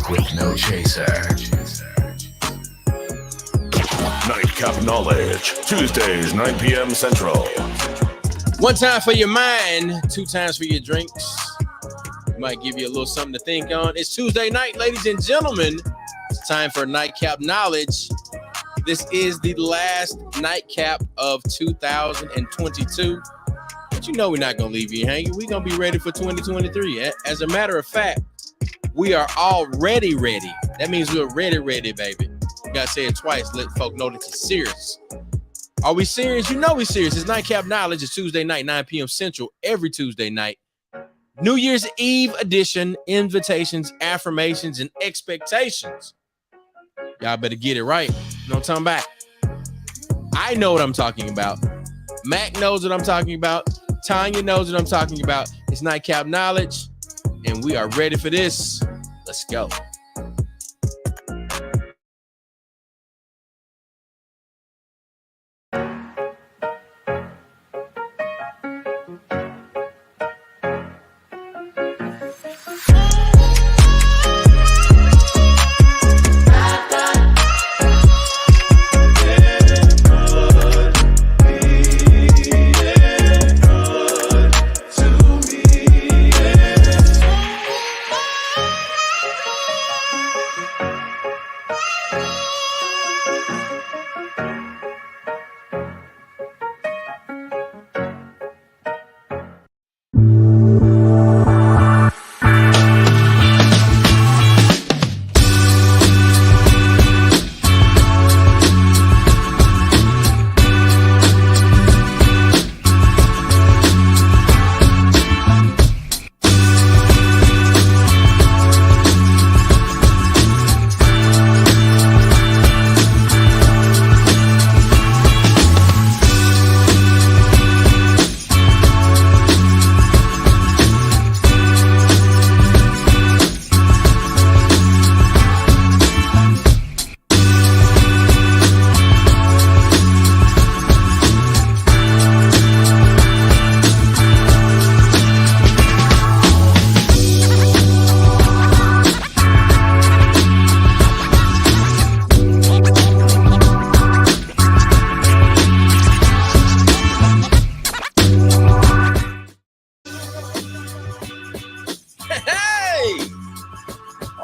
Black with no chaser. Nightcap Knowledge, Tuesdays, 9 p.m. Central. One time for your mind, two times for your drinks. Might give you a little something to think on. It's Tuesday night, ladies and gentlemen. It's time for Nightcap Knowledge. This is the last nightcap of 2022. But you know we're not going to leave you hanging. We're going to be ready for 2023. As a matter of fact, we are already ready. That means we're ready, baby. You got to say it twice. Let folk know that you're serious. Are we serious? You know we're serious. It's Nightcap Knowledge. It's Tuesday night, 9 p.m. Central, every Tuesday night. New Year's Eve edition, invitations, affirmations, and expectations. Y'all better get it right. You know what I'm talking about? I know what I'm talking about. Mac knows what I'm talking about. Tanya knows what I'm talking about. It's Nightcap Knowledge, and we are ready for this. Let's go.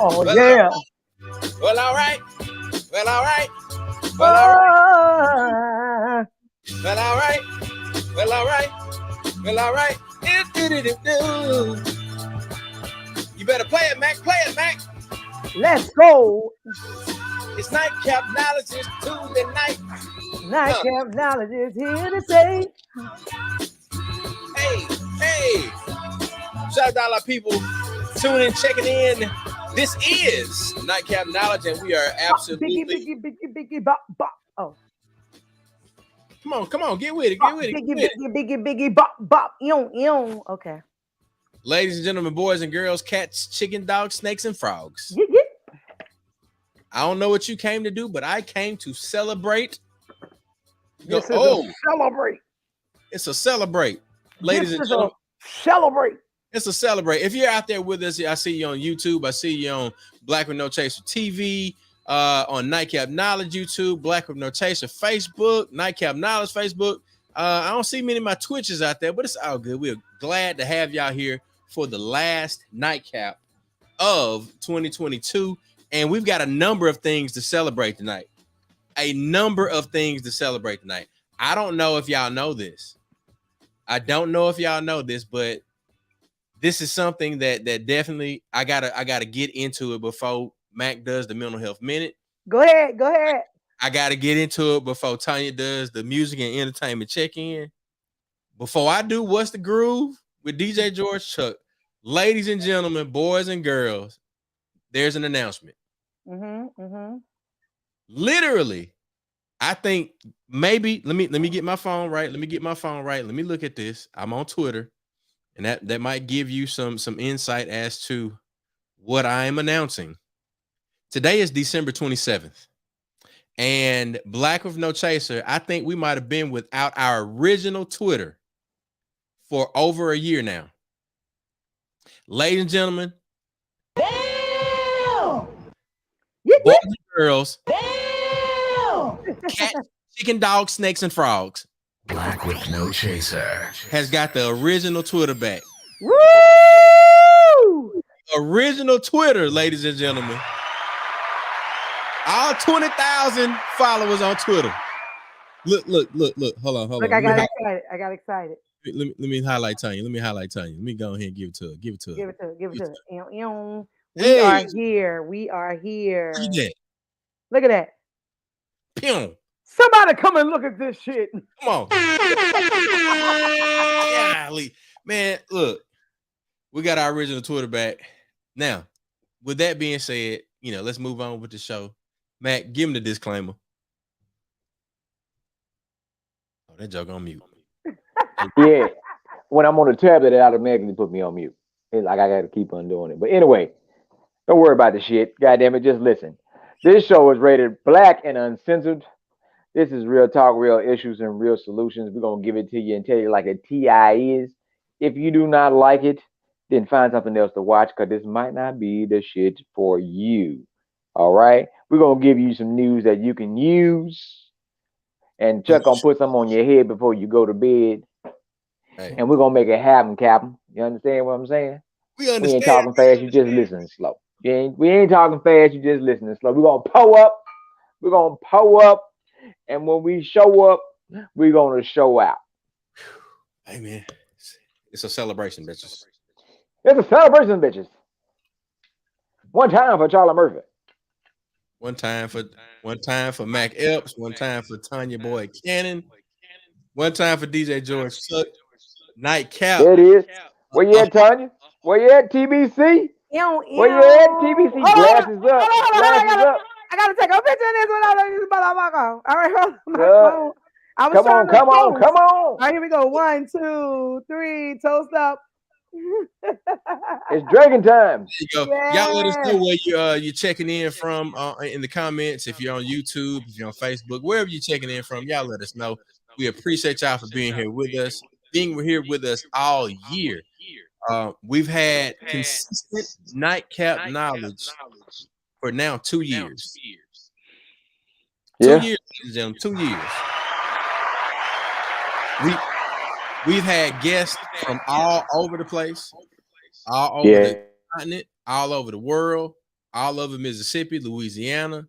Oh, yeah. Well, all right. Well, all right. Well, all right. Well, all right. Well, all right. Well, all right. You better play it, Mac. Play it, Mac. Let's go. It's Nightcap Knowledge. It's Tuesday night. Nightcap Knowledge is here to say. Hey. Shout out to all our people tuning in, checking in. This is Nightcap Knowledge, and we are absolutely... Biggie, bop, bop. Oh. Come on, get with it, get with it. Biggie, bop, bop. Yon. Okay. Ladies and gentlemen, boys and girls, cats, chicken, dogs, snakes, and frogs. Yeah. I don't know what you came to do, but I came to celebrate. Celebrate. It's a celebrate. Ladies and gentlemen. Celebrate. It's a celebrate. If you're out there with us, I see you on YouTube. I see you on Black with No Chaser TV, on Nightcap Knowledge YouTube, Black with No Chaser Facebook, Nightcap Knowledge Facebook. I don't see many of my Twitches out there, but it's all good. We're glad to have y'all here for the last nightcap of 2022. And we've got a number of things to celebrate tonight. I don't know if y'all know this. But this is something that definitely I gotta get into it before Mac does the mental health minute. Go ahead. I gotta get into it before Tanya does the music and entertainment check-in. Before I do What's the Groove with DJ George Chuck, ladies and gentlemen, boys and girls, there's an announcement. Literally, I think maybe let me get my phone right. Let me look at this. I'm on Twitter. And that might give you some insight as to what I am announcing. Today is December 27th. And Black with No Chaser, I think we might have been without our original Twitter for over a year now. Ladies and gentlemen, boys and girls, cat, chicken, dog, snakes, and frogs. Black with no chaser has got the original Twitter back. Woo! Original Twitter, ladies and gentlemen. All 20,000 followers on Twitter. Look. Hold on. Look, I got excited. Let me highlight Tanya. Let me go ahead and give it to her. Give it to her. We are here. Look at that. Pew. Somebody come and look at this shit. Come on. Golly. Man, look. We got our original Twitter back. Now, with that being said, let's move on with the show. Mac, give him the disclaimer. Oh, that joke on mute. Yeah. When I'm on the tablet, it automatically put me on mute. It's like I got to keep on doing it. But anyway, don't worry about the shit. God damn it, just listen. This show is rated black and uncensored. This is real talk, real issues, and real solutions. We're going to give it to you and tell you like a TI is. If you do not like it, then find something else to watch because this might not be the shit for you. All right? We're going to give you some news that you can use. And Chuck going to put some on your head before you go to bed. Hey. And we're going to make it happen, Captain. You understand what I'm saying? We ain't talking fast. You just listening slow. We ain't talking fast. You just listening slow. We're going to pull up. We're going to pull up. And when we show up, we're going to show out. Hey, man. It's a celebration, bitches. It's a celebration, bitches. One time for Charlie Murphy. One time for Mac Epps. One time for Tanya Boy Cannon. One time for DJ George Suck. Nightcap. There it is. Where you at, Tanya? Where you at, TBC? Where you at, TBC? Glasses up. Glasses up. I gotta take a picture of this one. All right, come on. All right, here we go. 1, 2, 3. Toast up. It's drinking time. There you go. Yeah. Y'all let us know where you're checking in from in the comments. If you're on YouTube, if you're on Facebook, wherever you're checking in from, y'all let us know. We appreciate y'all for being here with us. Being here with us all year. We've had consistent nightcap knowledge for now 2 years. Yeah. 2 years, gentlemen. 2 years. We've had guests from all over the place, all over the continent, all over the world, all over Mississippi, Louisiana,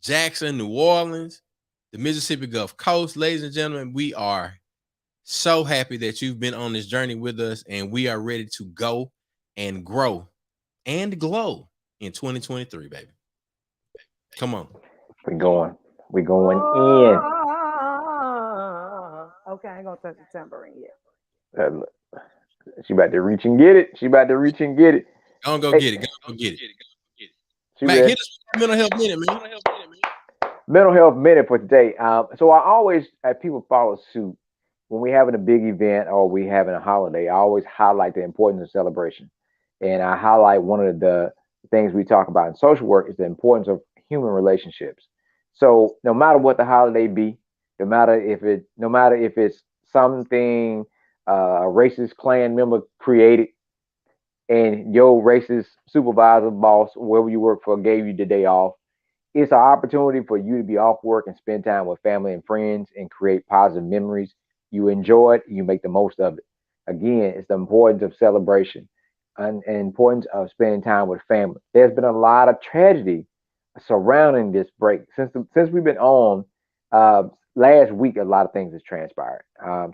Jackson, New Orleans, the Mississippi Gulf Coast. Ladies and gentlemen, we are so happy that you've been on this journey with us, and we are ready to go and grow and glow in 2023, baby. Come on. We're going in. Okay, I ain't gonna touch the tambourine yet. She about to reach and get it. Go get it. Mac, hit us with mental health minute, man. Mental health minute for today. So I always have people follow suit when we having a big event or we having a holiday. I always highlight the importance of celebration, and I highlight one of the things we talk about in social work is the importance of human relationships. So no matter what the holiday be, no matter if it's something a racist Klan member created and your racist supervisor, boss, wherever you work for, gave you the day off, it's an opportunity for you to be off work and spend time with family and friends and create positive memories. You enjoy it, you make the most of it. Again, it's the importance of celebration and importance of spending time with family. There's been a lot of tragedy surrounding this break since we've been on. Last week, a lot of things has transpired.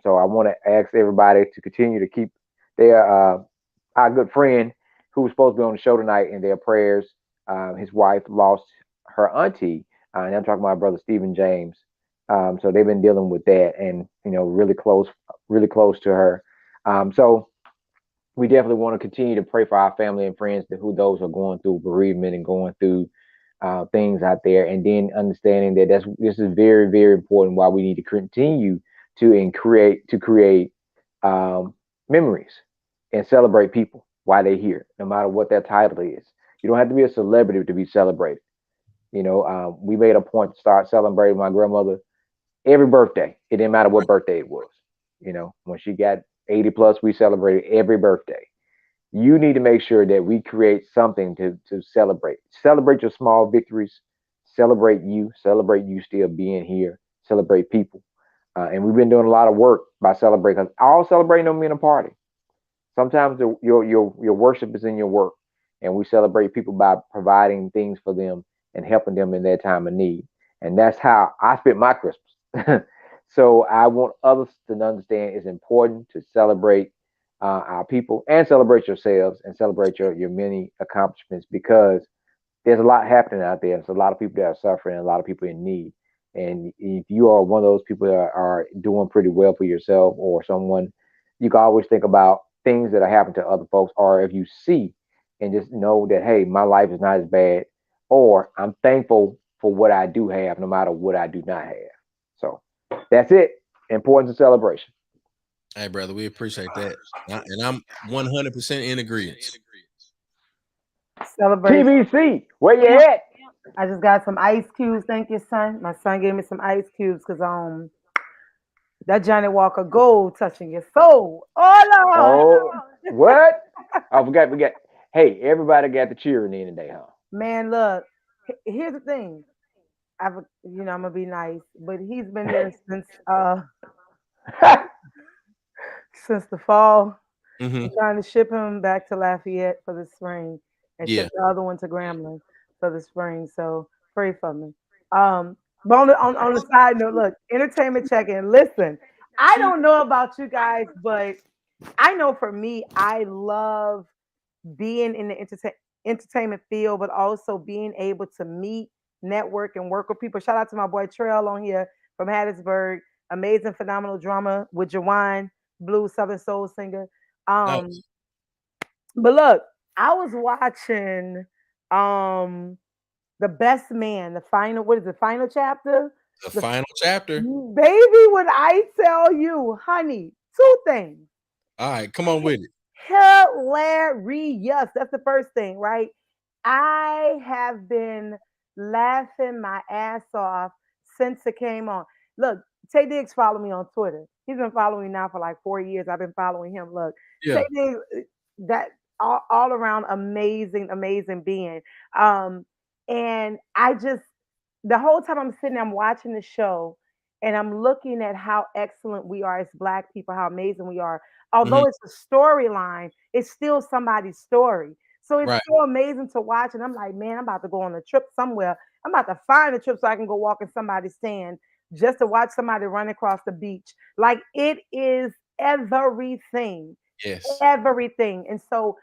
So I want to ask everybody to continue to keep our good friend who was supposed to be on the show tonight in their prayers. His wife lost her auntie, and I'm talking about my brother Stephen James. So they've been dealing with that, and really close to her. So we definitely want to continue to pray for our family and friends who those are going through bereavement and going through things out there, and then understanding that this is very, very important. Why we need to continue to create memories and celebrate people while they're here, no matter what their title is. You don't have to be a celebrity to be celebrated. We made a point to start celebrating my grandmother every birthday. It didn't matter what birthday it was. When she got 80 plus, we celebrated every birthday. You need to make sure that we create something to celebrate. Celebrate your small victories. celebrate you still being here, celebrate people. And we've been doing a lot of work by celebrating, because all celebrating don't mean a party. Sometimes your worship is in your work, and we celebrate people by providing things for them and helping them in their time of need. And that's how I spent my Christmas. So I want others to understand it's important to celebrate our people and celebrate yourselves and celebrate your many accomplishments, because there's a lot happening out there. There's a lot of people that are suffering and a lot of people in need. And if you are one of those people that are doing pretty well for yourself or someone, you can always think about things that are happening to other folks. Or if you see and just know that, hey, my life is not as bad, or I'm thankful for what I do have, no matter what I do not have. So that's it. Importance of celebration. Hey, brother, we appreciate that. And I'm 100% in agreement. Celebration. TBC, where you Yeah. at? I just got some ice cubes. Thank you, son. My son gave me some ice cubes because that Johnny Walker Gold touching your soul. Oh Lord. Oh, what? I forgot. Hey, everybody got the cheering in today, Man, look. Here's the thing. I'm gonna be nice, but he's been there huh? since the fall. Hmm. I'm trying to ship him back to Lafayette for the spring and ship Yeah. the other one to Grambling for the spring. So pray for me. But on the side note, look, entertainment check-in. Listen, I don't know about you guys, but I know for me, I love being in the entertainment field, but also being able to meet, network, and work with people. Shout out to my boy Trail on here from Hattiesburg. Amazing, phenomenal drama with Jawan, blues, southern soul singer. Um, Nice. but look, I was watching um the best man, the final, what is the final chapter? The The final chapter. baby, when I tell you, honey, two things. All right, come on with it. Hilarious. That's the first thing, right? I have been laughing my ass off since it came on. Look, Tay Diggs follow me on Twitter. He's been following me now for like 4 years. I've been following him. Look, Tay Yeah. Diggs, that all around amazing, amazing being. Um, and I just the whole time I'm sitting, I'm watching the show, and I'm looking at how excellent we are as Black people, how amazing we are. Hmm. Although it's a storyline, it's still somebody's story. So it's Right. so amazing to watch. And I'm like, man, I'm about to go on a trip somewhere. I'm about to find a trip so I can go walk in somebody's stand just to watch somebody run across the beach. Like it is everything, Yes. everything. And so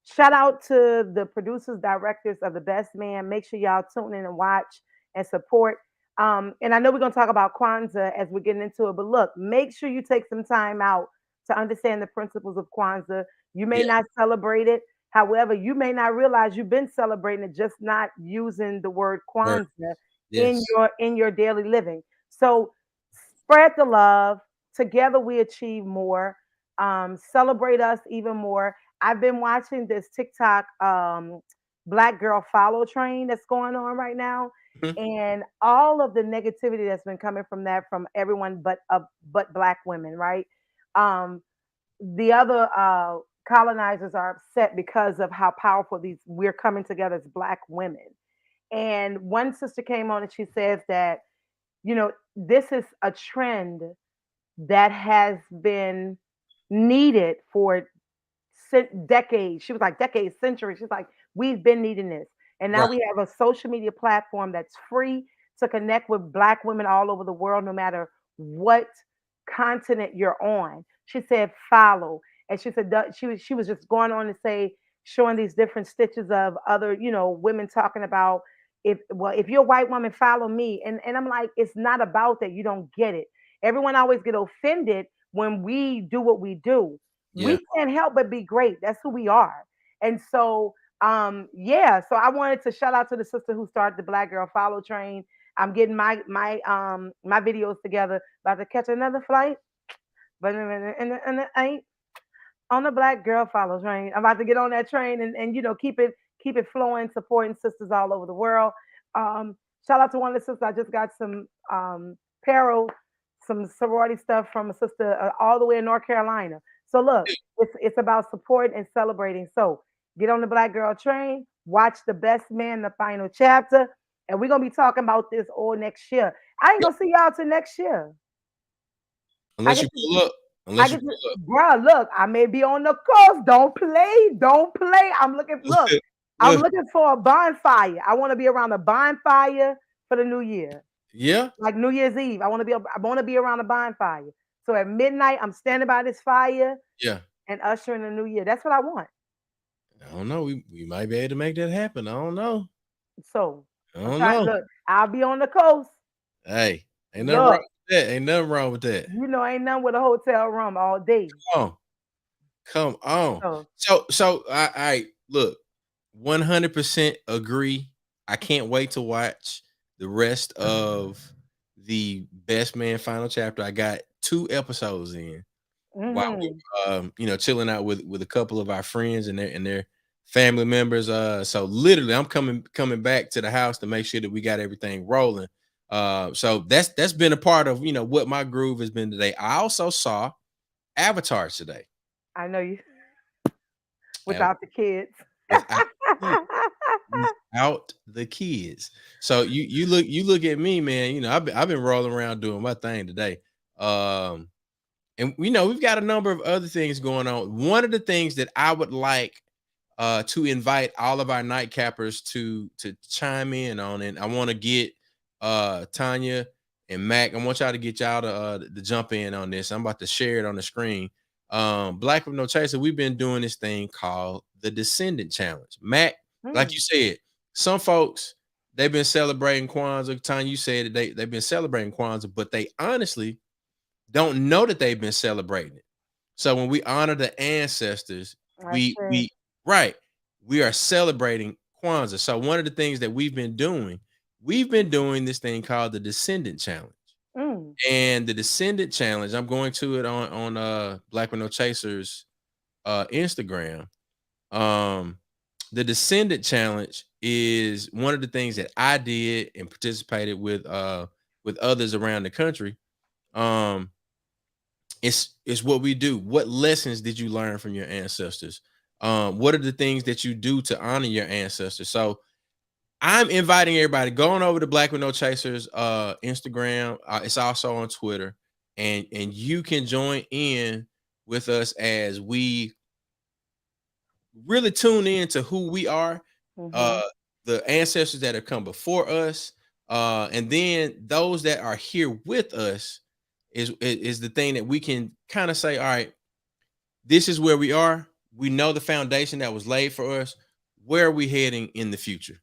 shout out to the producers, directors of The Best Man. Make sure y'all tune in and watch and support. And I know we're going to talk about Kwanzaa as we're getting into it, but look, make sure you take some time out to understand the principles of Kwanzaa. You may Yeah. not celebrate it. However, you may not realize you've been celebrating it, just not using the word Word. Kwanzaa Yes. in your daily living. So spread the love. Together we achieve more. Celebrate us even more. I've been watching this TikTok Black Girl Follow train that's going on right now, Mhm. and all of the negativity that's been coming from that from everyone but Black women, right? Um, the other colonizers are upset because of how powerful these we're coming together as Black women. And one sister came on and she says that this is a trend that has been needed for decades. She was like decades, centuries. She's like, we've been needing this. And now Right. we have a social media platform that's free to connect with Black women all over the world, no matter what continent you're on. She said, follow. And she said, she was just going on to say, showing these different stitches of other, women talking about if you're a white woman, follow me. And I'm like, it's not about that. You don't get it. Everyone always get offended when we do what we do. Yeah. We can't help but be great. That's who we are. And so, yeah. So I wanted to shout out to the sister who started the Black Girl Follow Train. I'm getting my videos together. About to catch another flight, but and it ain't on the Black Girl Follow Train. I'm about to get on that train and keep it flowing, supporting sisters all over the world. Um, Shout out to one of the sisters. I just got some apparel, some sorority stuff from a sister all the way in North Carolina. So look, it's about supporting and celebrating. So get on the Black Girl train, watch The Best Man, the final chapter. And we're gonna be talking about this all next year. I ain't gonna see y'all till next year. I Unless get you to, pull up. I Unless you get to, pull up. bruh, look, I may be on the coast. Don't play, don't play. I'm Look, looking for a bonfire. I want to be around a bonfire for the new year. yeah. Like New Year's Eve. I want to be around a bonfire. So at midnight, I'm standing by this fire Yeah. and ushering the new year. That's what I want. I don't know. We might be able to make that happen. I don't know. So I I'm don't trying. know. Look, I'll be on the coast. Hey, ain't nothing wrong Look, with that. Ain't nothing wrong with that. ain't nothing with a hotel room all day. Come on. Come on. So So I look, 100% agree. I can't wait to watch the rest of the Best Man final chapter. I got 2 episodes in while hmm we're chilling out with a couple of our friends and their family members. So literally I'm coming back to the house to make sure that we got everything rolling. So that's been a part of what my groove has been today. I also saw Avatar today. I know you Av- without the kids. Without without the kids. So you look at me, man. I've been rolling around doing my thing today. And we've got a number of other things going on. One of the things that I would like to invite all of our nightcappers to chime in on, and I want to get Tanya and Mac. I want y'all to get y'all to jump in on this. I'm about to share it on the screen. Black with No Chaser, we've been doing this thing called the Descendant Challenge. Mac, like you said, some folks they've been celebrating Kwanzaa. Tanya, you said that they've been celebrating Kwanzaa, but they honestly don't know that they've been celebrating it. So when we honor the ancestors, That's we right, we are celebrating Kwanzaa. So one of the things that we've been doing this thing called the Descendant Challenge. Mm. And the Descendant Challenge, I'm going to it on Black with No Chasers Instagram. The Descendant Challenge is one of the things that I did and participated with others around the country. It's what we do. What lessons did you learn from your ancestors? What are the things that you do to honor your ancestors? So I'm inviting everybody going over to Black with No Chasers Instagram. It's also on Twitter, and you can join in with us as we really tune in to who we are, Mm-hmm. uh, the ancestors that have come before us, and then those that are here with us is the thing that we can kind of say, all right, this is where we are. We know the foundation that was laid for us. Where are we heading in the future?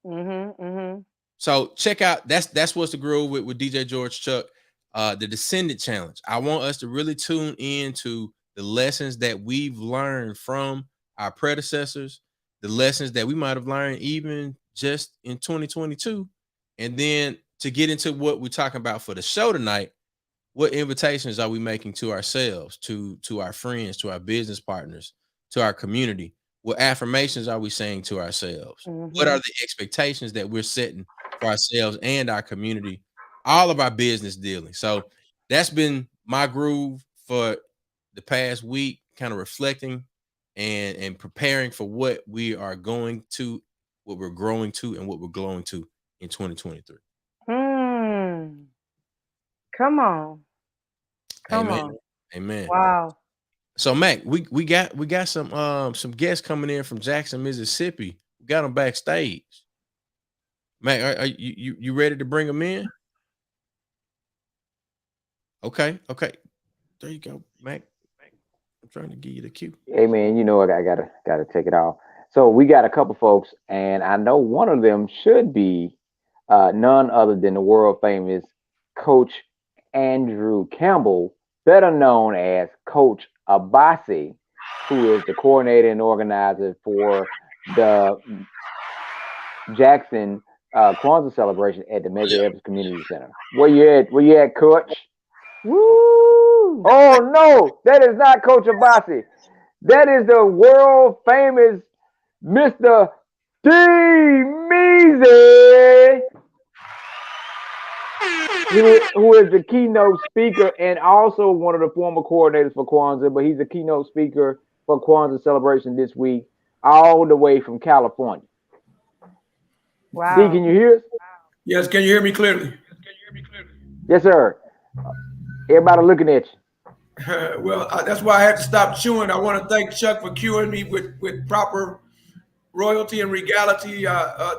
Mm-hmm. Mm-hmm. So check out that's what's the groove with DJ George Chuck, the Descendant Challenge. I want us to really tune into the lessons that we've learned from our predecessors, the lessons that we might have learned even just in 2022, and then to get into what we're talking about for the show tonight. What invitations are we making to ourselves, to our friends, to our business partners, to our community? What affirmations are we saying to ourselves? What Mm-hmm. are the expectations that we're setting for ourselves and our community, all of our business dealing? So that's been my groove for the past week, kind of reflecting and preparing for what we are going to, what we're growing to, and what we're glowing to in 2023. Mm. Come on. Come Amen. on. Amen. Wow. So Mac, we got some guests coming in from Jackson, Mississippi. We got them backstage. Mac, are you ready to bring them in? Okay. There you go, Mac. I'm trying to give you the cue. Hey man, I gotta take it off. So we got a couple folks, and I know one of them should be none other than the world famous Coach Andrew Campbell, better known as Coach Abasi, who is the coordinator and organizer for the Jackson Kwanzaa celebration at the Mega Yeah. Evans Community Center. Where you at? Where you at, Coach? Woo! Oh no, that is not Coach Abasi. That is the world famous Mr. D. Measy, who is the keynote speaker and also one of the former coordinators for Kwanzaa, but he's the keynote speaker for Kwanzaa celebration this week, all the way from California. D, Wow. can you hear us? Yes, can you hear me clearly? Yes, sir. Everybody looking at you. Well, that's why I had to stop chewing. I want to thank Chuck for cueing me with proper royalty and regality.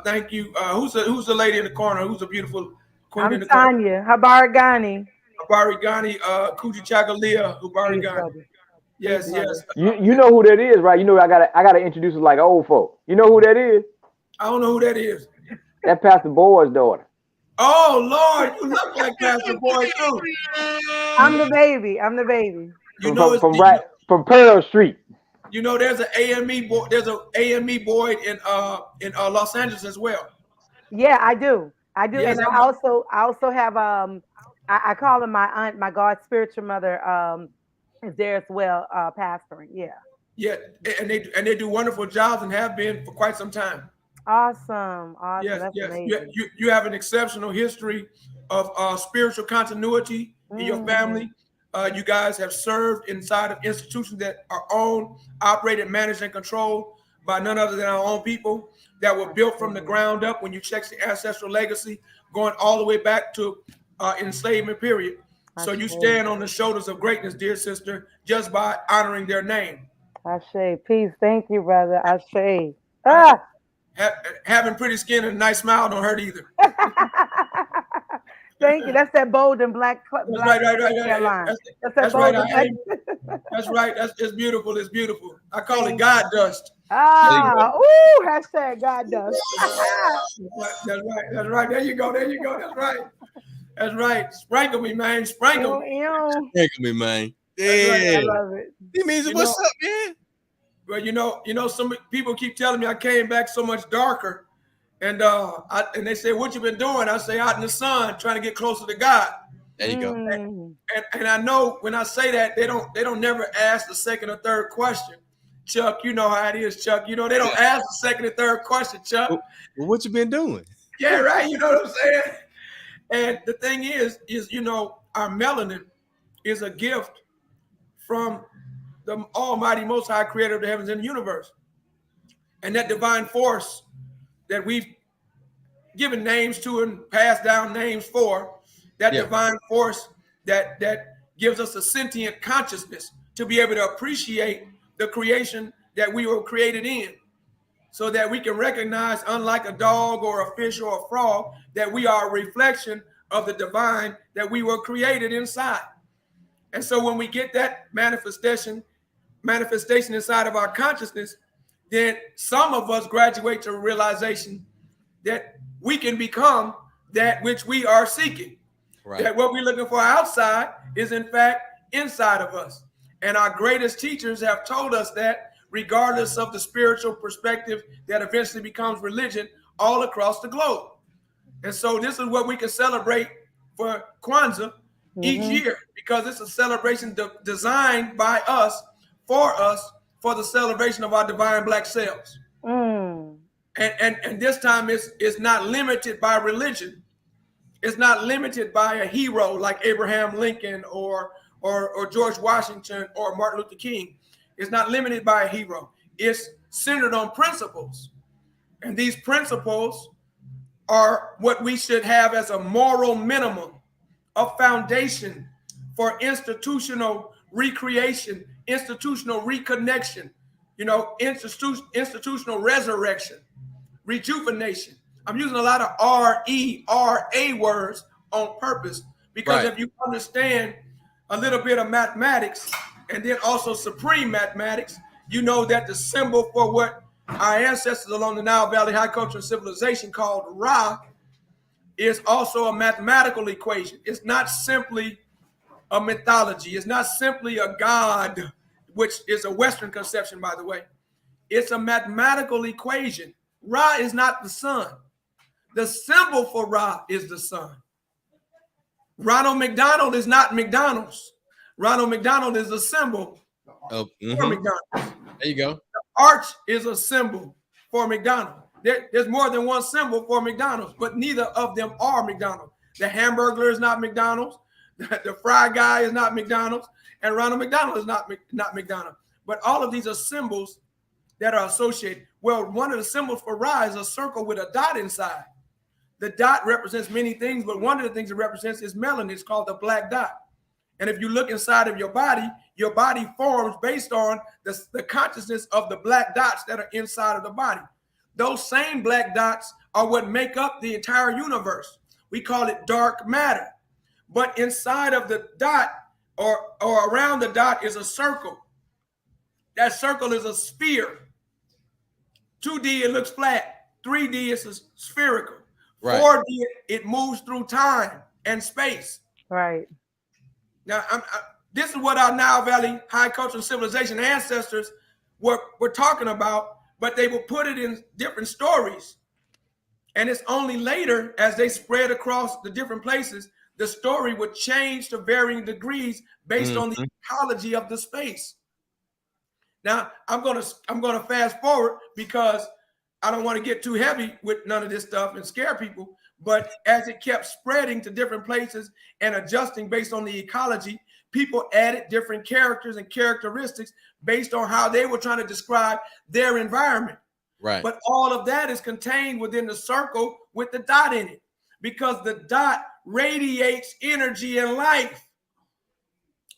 Thank you. Who's the lady in the corner? Who's the beautiful queen I'm in the corner? Tanya Habarigani. Habari Ghani, Kuji Chakalia, Habari Peace, Ghani. brother. Peace, Yes, brother. yes. You know who that is, right? You know I gotta introduce it like old folk. You know who that is? I don't know who that is. That Pastor Boyd's daughter. Oh Lord, you look like Pastor Boy too. I'm the baby. I'm the baby. You know it's From Pearl Street. you know there's an AME boy. There's an AME Boyd in Los Angeles as well. Yeah, I do. I do. Yes, And I also have I call her my aunt, my God spiritual mother, is there as well, pastoring. Yeah. yeah, and they do wonderful jobs and have been for quite some time. Awesome. Awesome. Yes, That's yes. amazing. You have an exceptional history of spiritual continuity in your Mm, family. You guys have served inside of institutions that are owned, operated, managed, and controlled by none other than our own people that were built from the ground up. When you check the ancestral legacy, going all the way back to enslavement period. So you stand on the shoulders of greatness, dear sister, just by honoring their name. Ashe. Peace. Thank you, brother. Ashe. Uh, Ah. Having pretty skin and a nice smile don't hurt either. Thank you. That's that bold and black That's right. line. That's, That's that that's right. bold and black. That's right. It's beautiful. It's beautiful. I call it Thank God dust. Ah, ooh, hashtag God does. That's right. That's right. There you go. There you go. That's right. That's right. Sprinkle me, man. Sprinkle me. Sprinkle me, man. That's right. Yeah. I love it. He means You what's know- up, man? But you know, some people keep telling me I came back so much darker, and and they say, "What you been doing?" I say, "Out in the sun, trying to get closer to God." There you go. Mm. And I know when I say that, they don't never ask the second or third question. Chuck, you know how it is, Chuck. You know they don't ask the second or third question, Chuck. Well, what you been doing? Yeah, right. You know what I'm saying? And the thing is you know, our melanin is a gift from the Almighty, Most High, Creator of the heavens and the universe, and that divine force that we've given names to and passed down names for, that divine force that gives us a sentient consciousness to be able to appreciate the creation that we were created in, so that we can recognize, unlike a dog or a fish or a frog, that we are a reflection of the divine that we were created inside. And so when we get that manifestation inside of our consciousness, then some of us graduate to a realization that we can become that which we are seeking. Right. That what we're looking for outside is in fact inside of us. And our greatest teachers have told us that, regardless of the spiritual perspective that eventually becomes religion all across the globe. And so this is what we can celebrate for Kwanzaa each year, because it's a celebration designed by us, for the celebration of our divine black selves. Mm. And this time it's not limited by religion. It's not limited by a hero like Abraham Lincoln or George Washington or Martin Luther King. It's not limited by a hero. It's centered on principles. And these principles are what we should have as a moral minimum, a foundation for institutional recreation, institutional reconnection, you know, institutional resurrection, rejuvenation. I'm using a lot of R-E-R-A words on purpose, because if you understand a little bit of mathematics and then also supreme mathematics, you know that the symbol for what our ancestors along the Nile Valley High Cultural Civilization called Ra is also a mathematical equation. It's not simply a mythology. It's not simply a god, which is a Western conception, by the way. It's a mathematical equation. Ra is not the sun. The symbol for Ra is the sun. Ronald McDonald is not McDonald's. Ronald McDonald is a symbol for McDonald's. There you go. The arch is a symbol for McDonald's. There's more than one symbol for McDonald's, but neither of them are McDonald's. The Hamburglar is not McDonald's. The Fry Guy is not McDonald's. And Ronald McDonald is not McDonald's. But all of these are symbols that are associated. Well, one of the symbols for Ra is a circle with a dot inside. The dot represents many things, but one of the things it represents is melanin. It's called the black dot. And if you look inside of your body forms based on the consciousness of the black dots that are inside of the body. Those same black dots are what make up the entire universe. We call it dark matter. But inside of the dot or around the dot is a circle. That circle is a sphere. 2D, it looks flat. 3D, it's spherical. Right. 4D, it moves through time and space. Right. Now, this is what our Nile Valley high cultural civilization ancestors were talking about, but they will put it in different stories. And it's only later, as they spread across the different places, the story would change to varying degrees based on the ecology of the space. Now, I'm gonna fast forward because I don't want to get too heavy with none of this stuff and scare people. But as it kept spreading to different places and adjusting based on the ecology, people added different characters and characteristics based on how they were trying to describe their environment. Right. But all of that is contained within the circle with the dot in it, because the dot radiates energy and life.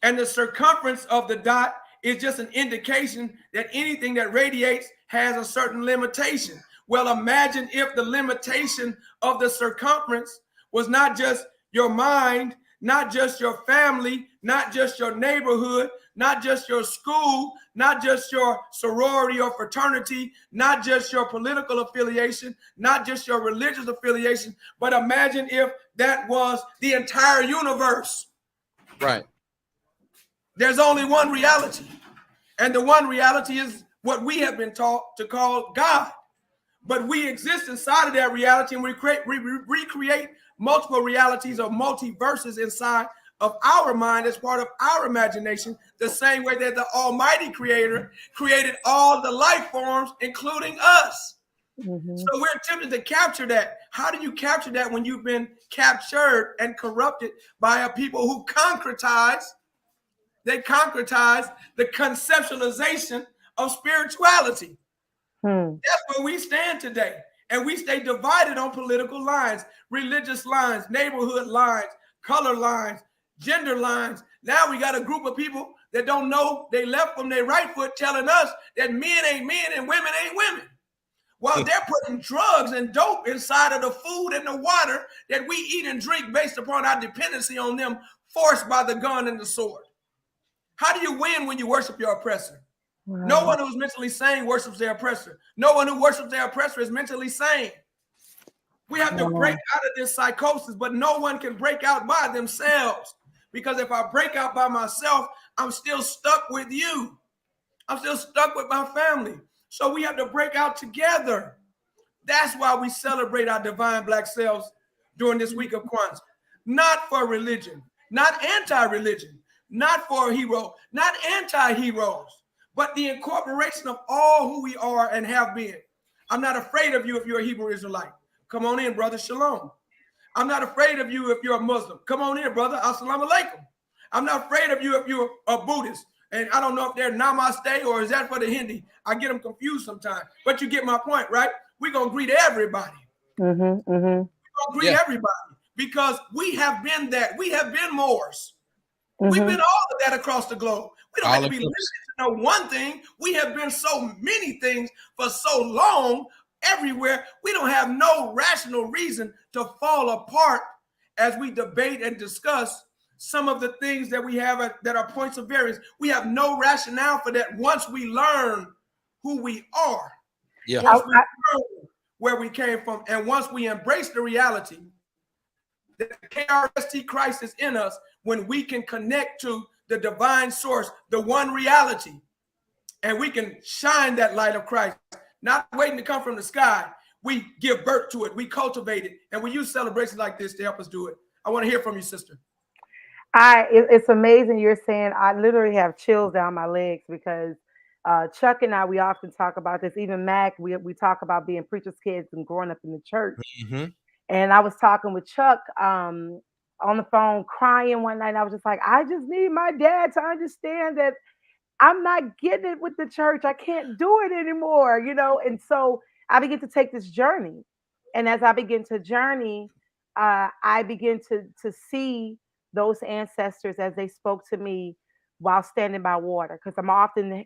And the circumference of the dot is just an indication that anything that radiates has a certain limitation. Well, imagine if the limitation of the circumference was not just your mind, not just your family, not just your neighborhood, not just your school, not just your sorority or fraternity, not just your political affiliation, not just your religious affiliation, but imagine if that was the entire universe. Right. There's only one reality, and the one reality is what we have been taught to call God. But we exist inside of that reality, and we recreate multiple realities or multiverses inside of our mind as part of our imagination, the same way that the Almighty Creator created all the life forms, including us. Mm-hmm. So we're attempting to capture that. How do you capture that when you've been captured and corrupted by a people who concretize the conceptualization of spirituality? That's where we stand today. And we stay divided on political lines, religious lines, neighborhood lines, color lines, gender lines. Now we got a group of people that don't know they left from their right foot telling us that men ain't men and women ain't women. While they're putting drugs and dope inside of the food and the water that we eat and drink based upon our dependency on them, forced by the gun and the sword. How do you win when you worship your oppressor? Wow. No one who's mentally sane worships their oppressor. No one who worships their oppressor is mentally sane. We have to break out of this psychosis, but no one can break out by themselves. Because if I break out by myself, I'm still stuck with you. I'm still stuck with my family. So we have to break out together. That's why we celebrate our divine Black selves during this week of Kwanzaa. Not for religion, not anti-religion, not for a hero, not anti-heroes, but the incorporation of all who we are and have been. I'm not afraid of you if you're a Hebrew Israelite. Come on in, brother. Shalom. I'm not afraid of you if you're a Muslim. Come on in, brother. Assalamu alaikum. I'm not afraid of you if you're a Buddhist. And I don't know if they're namaste or is that for the Hindi. I get them confused sometimes. But you get my point, right? We're going to greet everybody. We're going to greet everybody because we have been that. We have been Moors. We've been all of that across the globe. We don't have to be limited to know one thing. We have been so many things for so long everywhere. We don't have no rational reason to fall apart as we debate and discuss some of the things that we have that are points of variance. We have no rationale for that once we learn who we are. Yeah. Once we learn where we came from, and once we embrace the reality that the KRST Christ is in us, when we can connect to the divine source, the one reality, and we can shine that light of Christ, not waiting to come from the sky. We give birth to it, we cultivate it, and we use celebrations like this to help us do it. I want to hear from you, sister. It's amazing you're saying. I literally have chills down my legs because Chuck and I, we often talk about this. Even Mac, we talk about being preacher's kids and growing up in the church. And I was talking with Chuck on the phone, crying one night. And I was just like, I just need my dad to understand that I'm not getting it with the church. I can't do it anymore, you know. And so I begin to take this journey. And as I begin to journey, I begin to see those ancestors as they spoke to me while standing by water. Because I'm often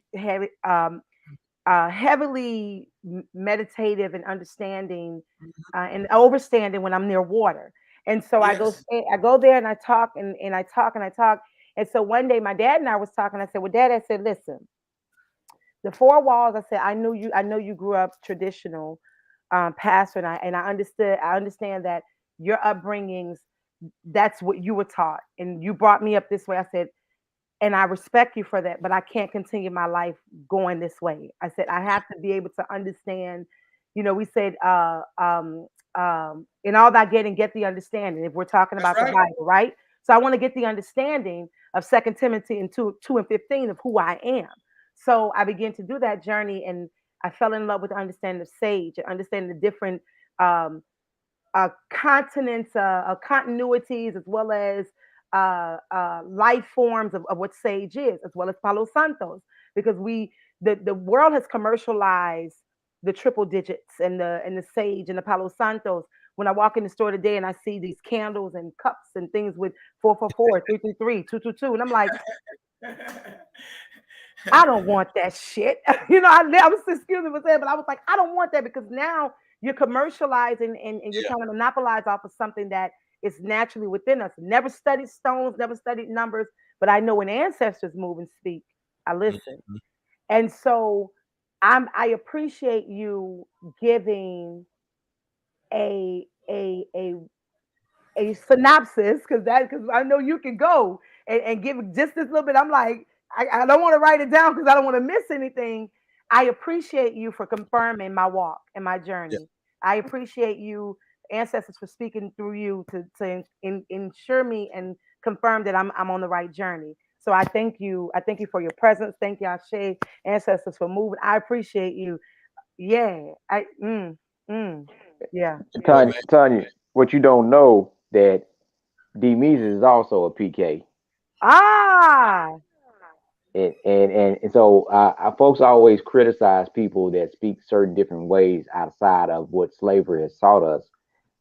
heavily meditative and understanding and overstanding when I'm near water. And so Yes. I go there and I talk and I talk and I talk. And so one day my dad and I was talking. I said, well, Dad, I said, listen, the four walls, I said, I know you grew up traditional pastor, and I understand that your upbringings, that's what you were taught. And you brought me up this way. I said, and I respect you for that, but I can't continue my life going this way. I said, I have to be able to understand, you know, we said, in all that getting, get the understanding, if we're talking That's about the right. Bible, right? So I want to get the understanding of Second Timothy and 2 and 15 of who I am. So I began to do that journey, and I fell in love with the understanding of sage and understanding the different um, continents, continuities, as well as life forms of what sage is, as well as Palo Santos, because the world has commercialized the triple digits and the sage and the Palo Santos. When I walk in the store today and I see these candles and cups and things with 444, 333, 222, and I'm like, I don't want that shit. You know, I was excuse me for saying, but I was like, I don't want that because now you're commercializing and you're Yeah. trying to monopolize off of something that is naturally within us. Never studied stones, never studied numbers, but I know when ancestors move and speak, I listen. Mhm. And so I appreciate you giving a a synopsis because I know you can go and give just this little bit. I'm like, I don't want to write it down because I don't want to miss anything. I appreciate you for confirming my walk and my Yeah. journey. I appreciate you, ancestors, for speaking through you to ensure me and confirm that I'm on the right journey. So I thank you. I thank you for your presence. Thank you, Ashe, ancestors, for moving. I appreciate you. Yeah. Mm, yeah. Well, man. Tanya, what you don't know that D Meezus is also a PK. Ah, And so folks always criticize people that speak certain different ways outside of what slavery has taught us.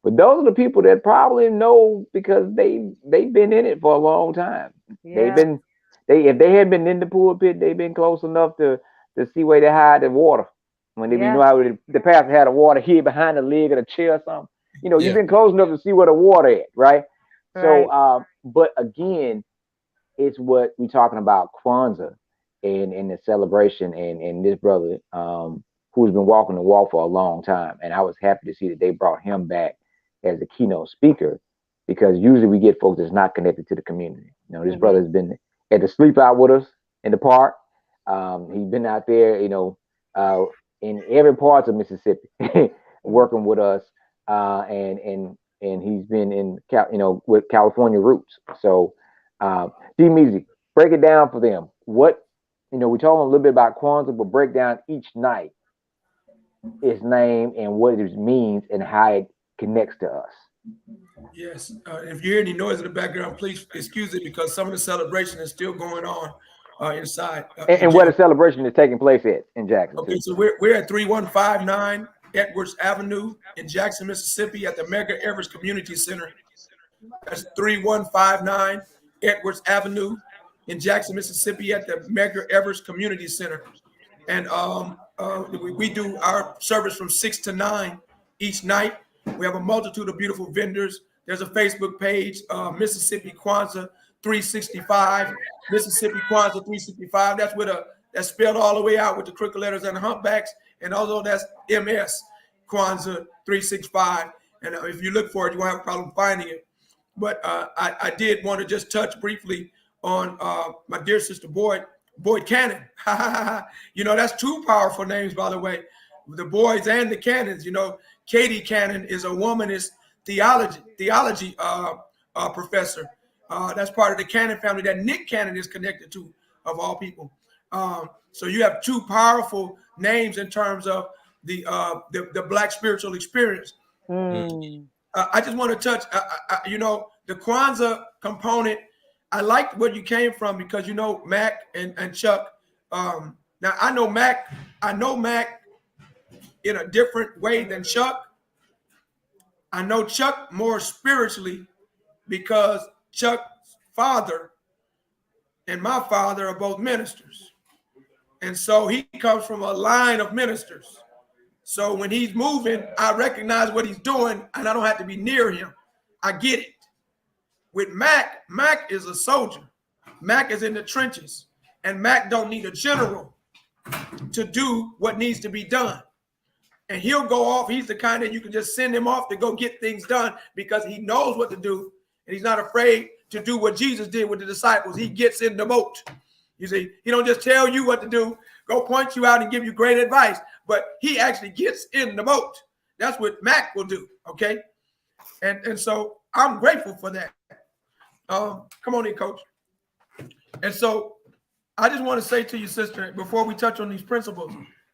But those are the people that probably know because they've been in it for a long time. They've yeah. been they if they had been in the pulpit, they've been close enough to see where they hide the water. When they you Yeah. know how the pastor had a water here behind the leg of the chair or something. You know, you've Yeah. been close enough to see where the water at, right? So Right. but again, it's what we're talking about Kwanzaa and the celebration and this brother who's been walking the walk for a long time. And I was happy to see that they brought him back as a keynote speaker because usually we get folks that's not connected to the community. You know, this Hmm. brother's been at the sleep out with us in the park. He's been out there, uh, in every part of Mississippi working with us. And he's been with California roots. So D Meezy, break it down for them. We told them a little bit about Kwanzaa, but break down each night, its name and what it means and how it connects to us. Yes. If you hear any noise in the background, please excuse it because some of the celebration is still going on inside And, the and where the gym. celebration is taking place at in Jackson Okay, too. so we're at 3159 Edwards Avenue in Jackson, Mississippi, at the Mega Everest Community Center. That's 3159 Edwards Avenue in Jackson, Mississippi, at the Mega Everest Community Center. And we do our service from 6 to 9 each night. We have a multitude of beautiful vendors. There's a Facebook page, Mississippi Kwanzaa 365, Mississippi Kwanzaa 365. That's spelled all the way out with the crooked letters and the humpbacks. And although that's MS Kwanzaa 365. And if you look for it, you won't have a problem finding it. But I did want to just touch briefly on my dear sister Boyd Cannon. That's two powerful names, by the way. The Boyds and the Cannons. Katie Cannon is a womanist theology professor. That's part of the Cannon family that Nick Cannon is connected to, of all people. So you have two powerful names in terms of the Black spiritual experience. Mm. I just want to touch, the Kwanzaa component. I liked where you came from because, Mac and Chuck, Now I know Mac in a different way than Chuck. I know Chuck more spiritually because Chuck's father and my father are both ministers. And so he comes from a line of ministers. So when he's moving, I recognize what he's doing and I don't have to be near him. I get it. With Mac is a soldier. Mac is in the trenches. And Mac don't need a general to do what needs to be done. And he'll go off. He's the kind that you can just send him off to go get things done because he knows what to do. And he's not afraid to do what Jesus did with the disciples. He gets in the boat. You see, he don't just tell you what to do, go point you out and give you great advice, but he actually gets in the boat. That's what Mac will do, okay? And so I'm grateful for that. Come on in, Coach. And so I just want to say to you, sister, before we touch on these principles,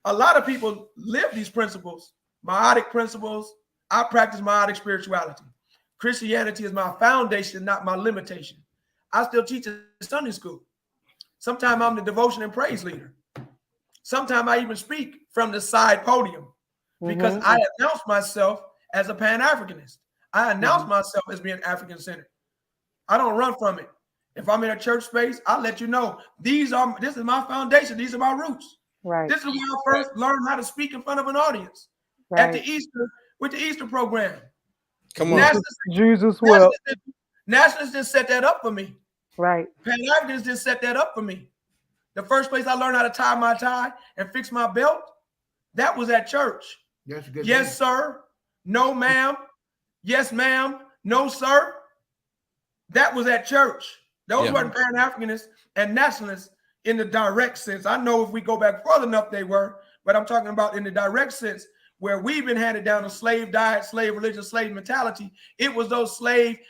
a lot of people live these principles, meiotic principles. I practice meiotic spirituality. Christianity is my foundation, not my limitation. I still teach at Sunday school. Sometimes I'm the devotion and praise leader. Sometimes I even speak from the side podium because I announce myself as a Pan-Africanist. I announce myself as being African-centered. I don't run from it. If I'm in a church space, I'll let you know. This is my foundation. These are my roots. Right. This is where I first learned how to speak in front of an audience at the Easter with the Easter program. Come on. Jesus will. Nationalists didn't set that up for me. Right. Pan-Africans didn't set that up for me. The first place I learned how to tie my tie and fix my belt, that was at church. That's a good Yes, thing. sir. No, ma'am. Yes, ma'am. No, sir. That was at church. Those weren't Pan-Africanists and nationalists in the direct sense. I know if we go back further enough, they were, but I'm talking about in the direct sense where we've been handed down a slave diet, slave religion, slave mentality. It was those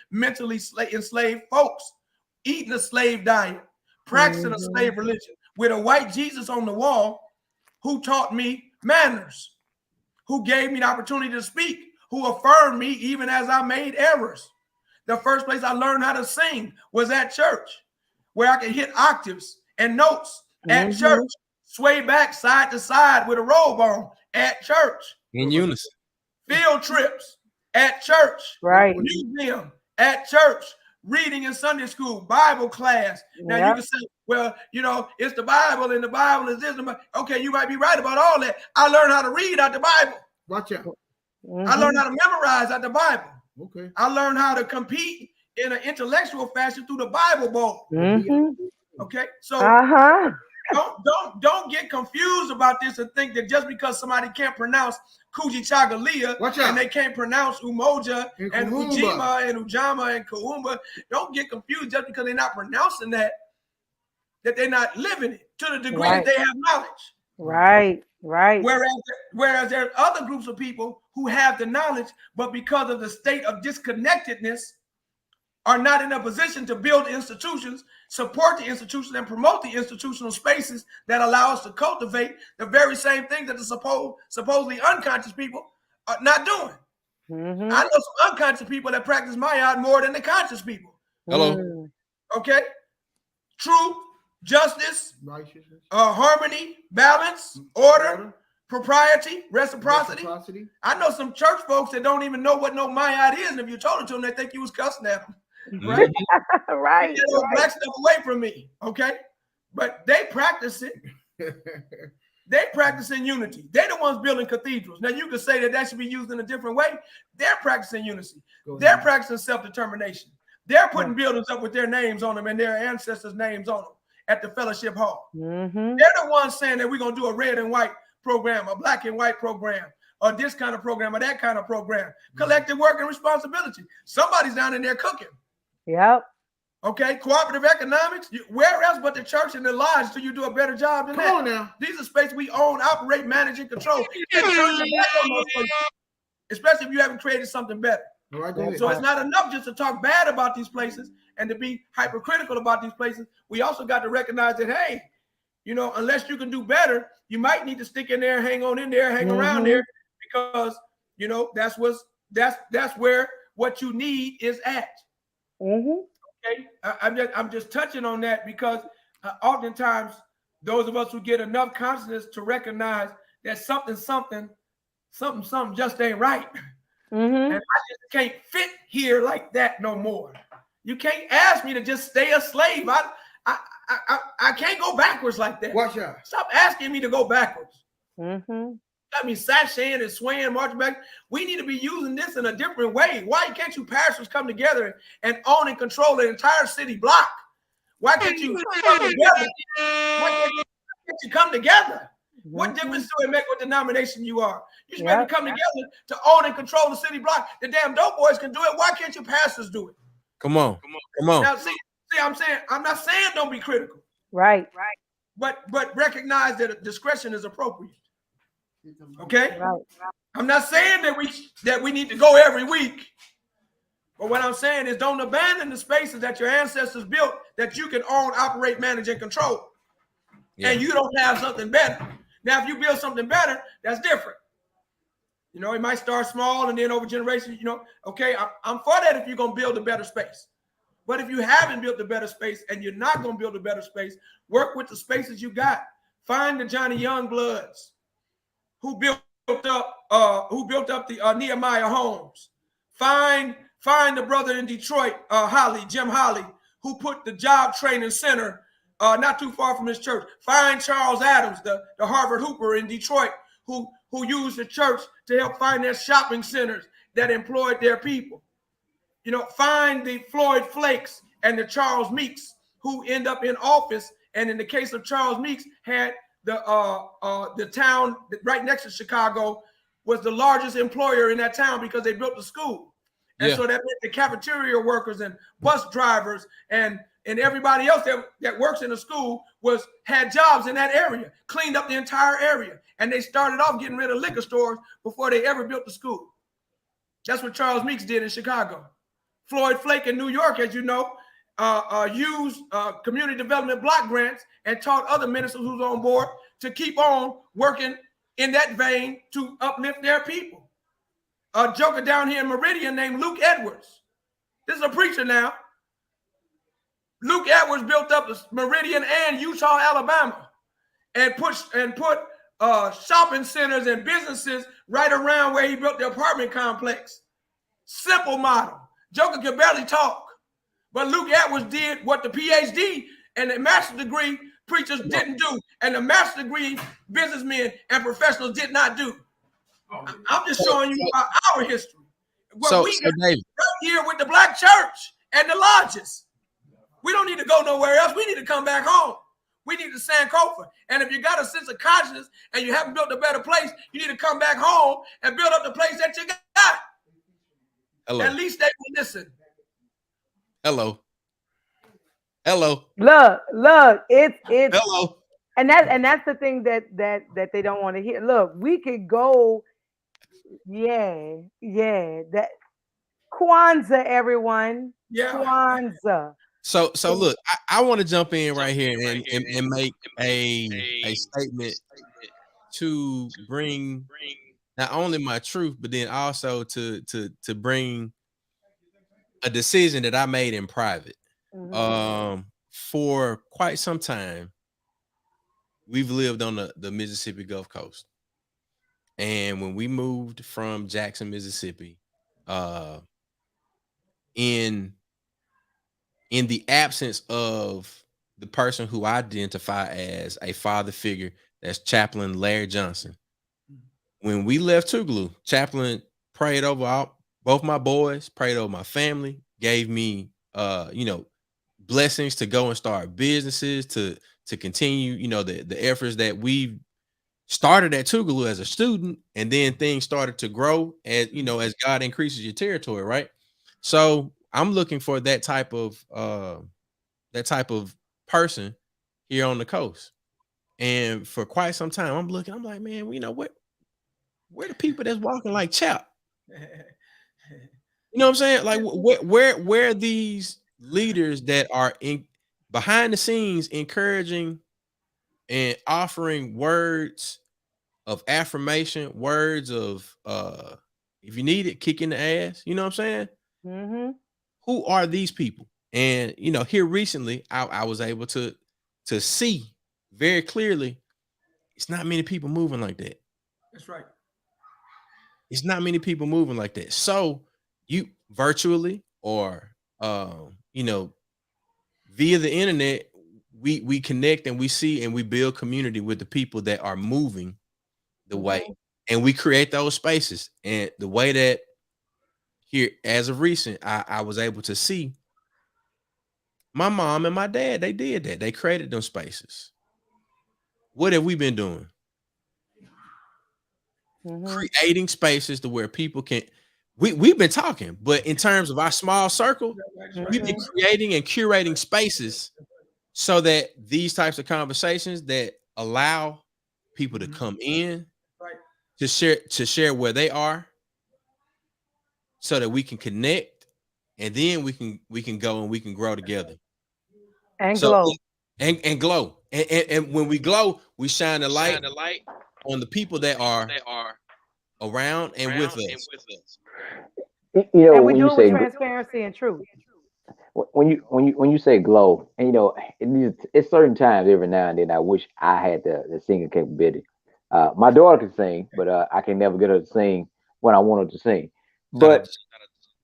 mentally enslaved folks eating a slave diet, practicing a slave religion with a white Jesus on the wall who taught me manners, who gave me the opportunity to speak, who affirmed me even as I made errors. The first place I learned how to sing was at church, where I could hit octaves and notes at church, sway back side to side with a robe on at church. In unison. Field trips at church. Right. Museum at church. Reading in Sunday school, Bible class. Now you can say, well, you know, it's the Bible and the Bible is this. Okay, you might be right about all that. I learned how to read out the Bible. Watch out. I learned how to memorize out the Bible. Okay. I learned how to compete in an intellectual fashion through the Bible Bowl. Okay, so don't get confused about this and think that just because somebody can't pronounce Kujichagulia and they can't pronounce Umoja and Ujima and Ujama and Kuumba, don't get confused just because they're not pronouncing that they're not living it to the degree that they have knowledge. Right. Whereas there are other groups of people who have the knowledge, but because of the state of disconnectedness, are not in a position to build institutions, support the institutions, and promote the institutional spaces that allow us to cultivate the very same thing that the supposedly unconscious people are not doing. I know some unconscious people that practice Mayad more than the conscious people. Hello. Okay? Truth, justice, righteousness, harmony, balance, order, propriety, reciprocity. I know some church folks that don't even know what no Mayad is, and if you told it to them, they think you was cussing at them. Right? Right. Get black stuff away from me, okay? But they practice it. They practice in unity. They're the ones building cathedrals. Now, you could say that should be used in a different way. They're practicing unity. They're practicing self-determination. They're putting buildings up with their names on them and their ancestors' names on them at the fellowship hall. They're the ones saying that we're going to do a red and white program, a black and white program, or this kind of program, or that kind of program. Collective work and responsibility. Somebody's down in there cooking. Yep. Okay, cooperative economics. Where else but the church and the lodge do you do a better job than that? Come on now. These are spaces we own, operate, manage, and control. Especially if you haven't created something better. All right, go ahead. So it's not enough just to talk bad about these places and to be hypercritical about these places. We also got to recognize that, hey, you know, unless you can do better, you might need to stick in there, hang on in there, hang around there, because you know that's where what you need is at. Okay, I'm just touching on that because oftentimes those of us who get enough consciousness to recognize that something just ain't right. And I just can't fit here like that no more. You can't ask me to just stay a slave. I can't go backwards like that. Watch out. Stop asking me to go backwards. Got me sashaying and swaying, marching back. We need to be using this in a different way. Why can't you pastors come together and own and control the entire city block? Why can't you come together? Why can't you come together? What difference do it make what denomination you are? You should maybe come together to own and control the city block. The damn dope boys can do it. Why can't you pastors do it? Come on. Now, see, I'm not saying don't be critical. Right. But recognize that discretion is appropriate. Okay? Right. I'm not saying that we need to go every week. But what I'm saying is don't abandon the spaces that your ancestors built that you can own, operate, manage, and control. Yeah. And you don't have something better. Now, if you build something better, that's different. You know, it might start small and then over generations, you know, okay, I'm for that if you're going to build a better space. But if you haven't built a better space and you're not going to build a better space, work with the spaces you got. Find the Johnny Youngbloods who built up the Nehemiah homes. Find the brother in Detroit, Jim Holly, who put the job training center not too far from his church. Find Charles Adams, the Harvard Hooper in Detroit, who used the church to help finance shopping centers that employed their people. You know, find the Floyd Flakes and the Charles Meeks who end up in office. And in the case of Charles Meeks, had the town right next to Chicago was the largest employer in that town because they built the school. And so that meant the cafeteria workers and bus drivers and everybody else that works in the school had jobs in that area, cleaned up the entire area. And they started off getting rid of liquor stores before they ever built the school. That's what Charles Meeks did in Chicago. Floyd Flake in New York, as you know, used community development block grants and taught other ministers who's on board to keep on working in that vein to uplift their people. A joker down here in Meridian named Luke Edwards. This is a preacher now. Luke Edwards built up Meridian and Utah, Alabama, and put shopping centers and businesses right around where he built the apartment complex. Simple model. Joker could barely talk, but Luke Edwards did what the PhD and the master's degree preachers didn't do, and the master's degree businessmen and professionals did not do. I'm just showing you our history. Right here with the black church and the lodges. We don't need to go nowhere else. We need to come back home. We need to Sankofa. And if you got a sense of conscience and you haven't built a better place, you need to come back home and build up the place that you got. Hello. At least they will listen. Hello. Look, it's hello. And that's the thing that they don't want to hear. Look, we could go, that Kwanzaa, everyone. Yeah. Kwanzaa. So look, I want to jump in right here and make a statement to bring not only my truth, but then also to bring a decision that I made in private. For quite some time, we've lived on the Mississippi Gulf Coast. And when we moved from Jackson, Mississippi, in the absence of the person who I identify as a father figure, that's Chaplain Larry Johnson. When we left Tougaloo, Chaplain prayed over both my boys, prayed over my family, gave me, blessings to go and start businesses, to continue, the efforts that we started at Tougaloo as a student, and then things started to grow as God increases your territory, right? So I'm looking for that type of person here on the coast. And for quite some time, I'm like, man, where the people that's walking like Chap? You know what I'm saying? Like where are these leaders that are behind the scenes encouraging and offering words of affirmation, words of if you need it, kick in the ass. You know what I'm saying? Who are these people? And here recently, I was able to see very clearly, it's not many people moving like that. That's right. It's not many people moving like that. So you virtually or you know, via the internet, we connect and we see and we build community with the people that are moving the way, and we create those spaces. And the way that here, as of recent, I was able to see my mom and my dad, they did that. They created them spaces. What have we been doing? Creating spaces to where people can. We've been talking, but in terms of our small circle, we've been creating and curating spaces so that these types of conversations that allow people to come in, Right. to share where they are, so that we can connect, and then we can go and we can grow together And so glow. and glow, and when we glow, we shine the light on the people that are around and with us. You know, And we when do you it with say transparency and truth. when you say glow, and you know, it's certain times every now and then I wish I had the singing capability. My daughter can sing, but I can never get her to sing when I want her to sing. Shout out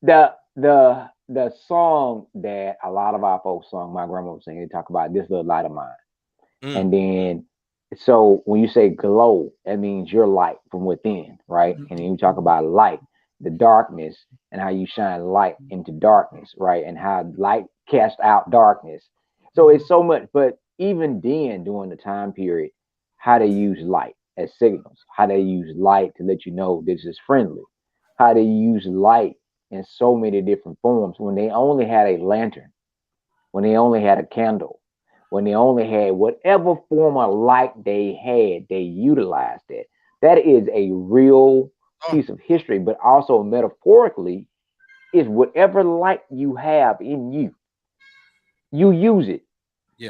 But the song that a lot of our folks sung, my grandma was singing, they talk about this little light of mine. And then, so when you say glow, that means your light from within, right? And then you talk about light, the darkness, and how you shine light into darkness, right? And how light casts out darkness. So it's so much, but even then, during the time period, how they use light as signals, how they use light to let you know this is friendly, how they use light in so many different forms when they only had a lantern, when they only had a candle, when they only had whatever form of light they had, they utilized it. That is a real piece of history, but also metaphorically is whatever light you have in you, you use it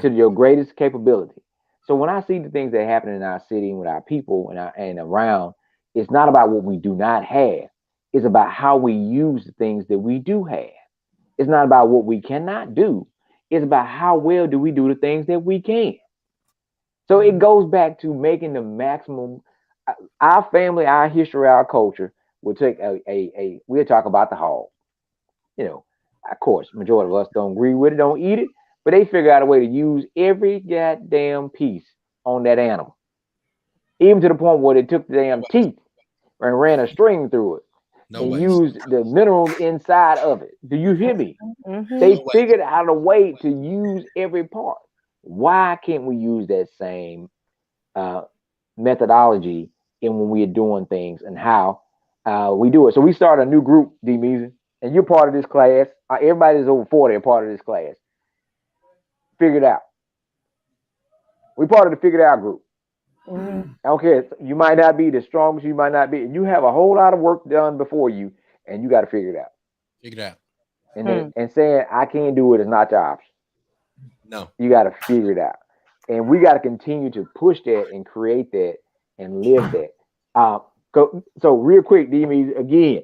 to your greatest capability. So when I see the things that happen in our city and with our people and around, it's not about what we do not have. It's about how we use the things that we do have. It's not about what we cannot do. It's about how well do we do the things that we can. So it goes back to making the maximum. Our family, our history, our culture will take we'll talk about the hog. You know, of course, majority of us don't agree with it, don't eat it, but they figure out a way to use every goddamn piece on that animal, even to the point where they took the damn teeth and ran a string through it and used the minerals inside of it. Do you hear me? They figured out a way to use every part. Why can't we use that same methodology in when we are doing things and how we do it? So we started a new group, D. Meeson, and you're part of this class. Everybody that's over 40 are part of this class. Figure it out. We part of the Figure It Out group. I don't care. You might not be the strongest. You might not be. And you have a whole lot of work done before you, and you got to figure it out. Figure it out. And saying I can't do it is not your option. No. You got to figure it out. And we got to continue to push that and create that and live that. So real quick, Demi, again,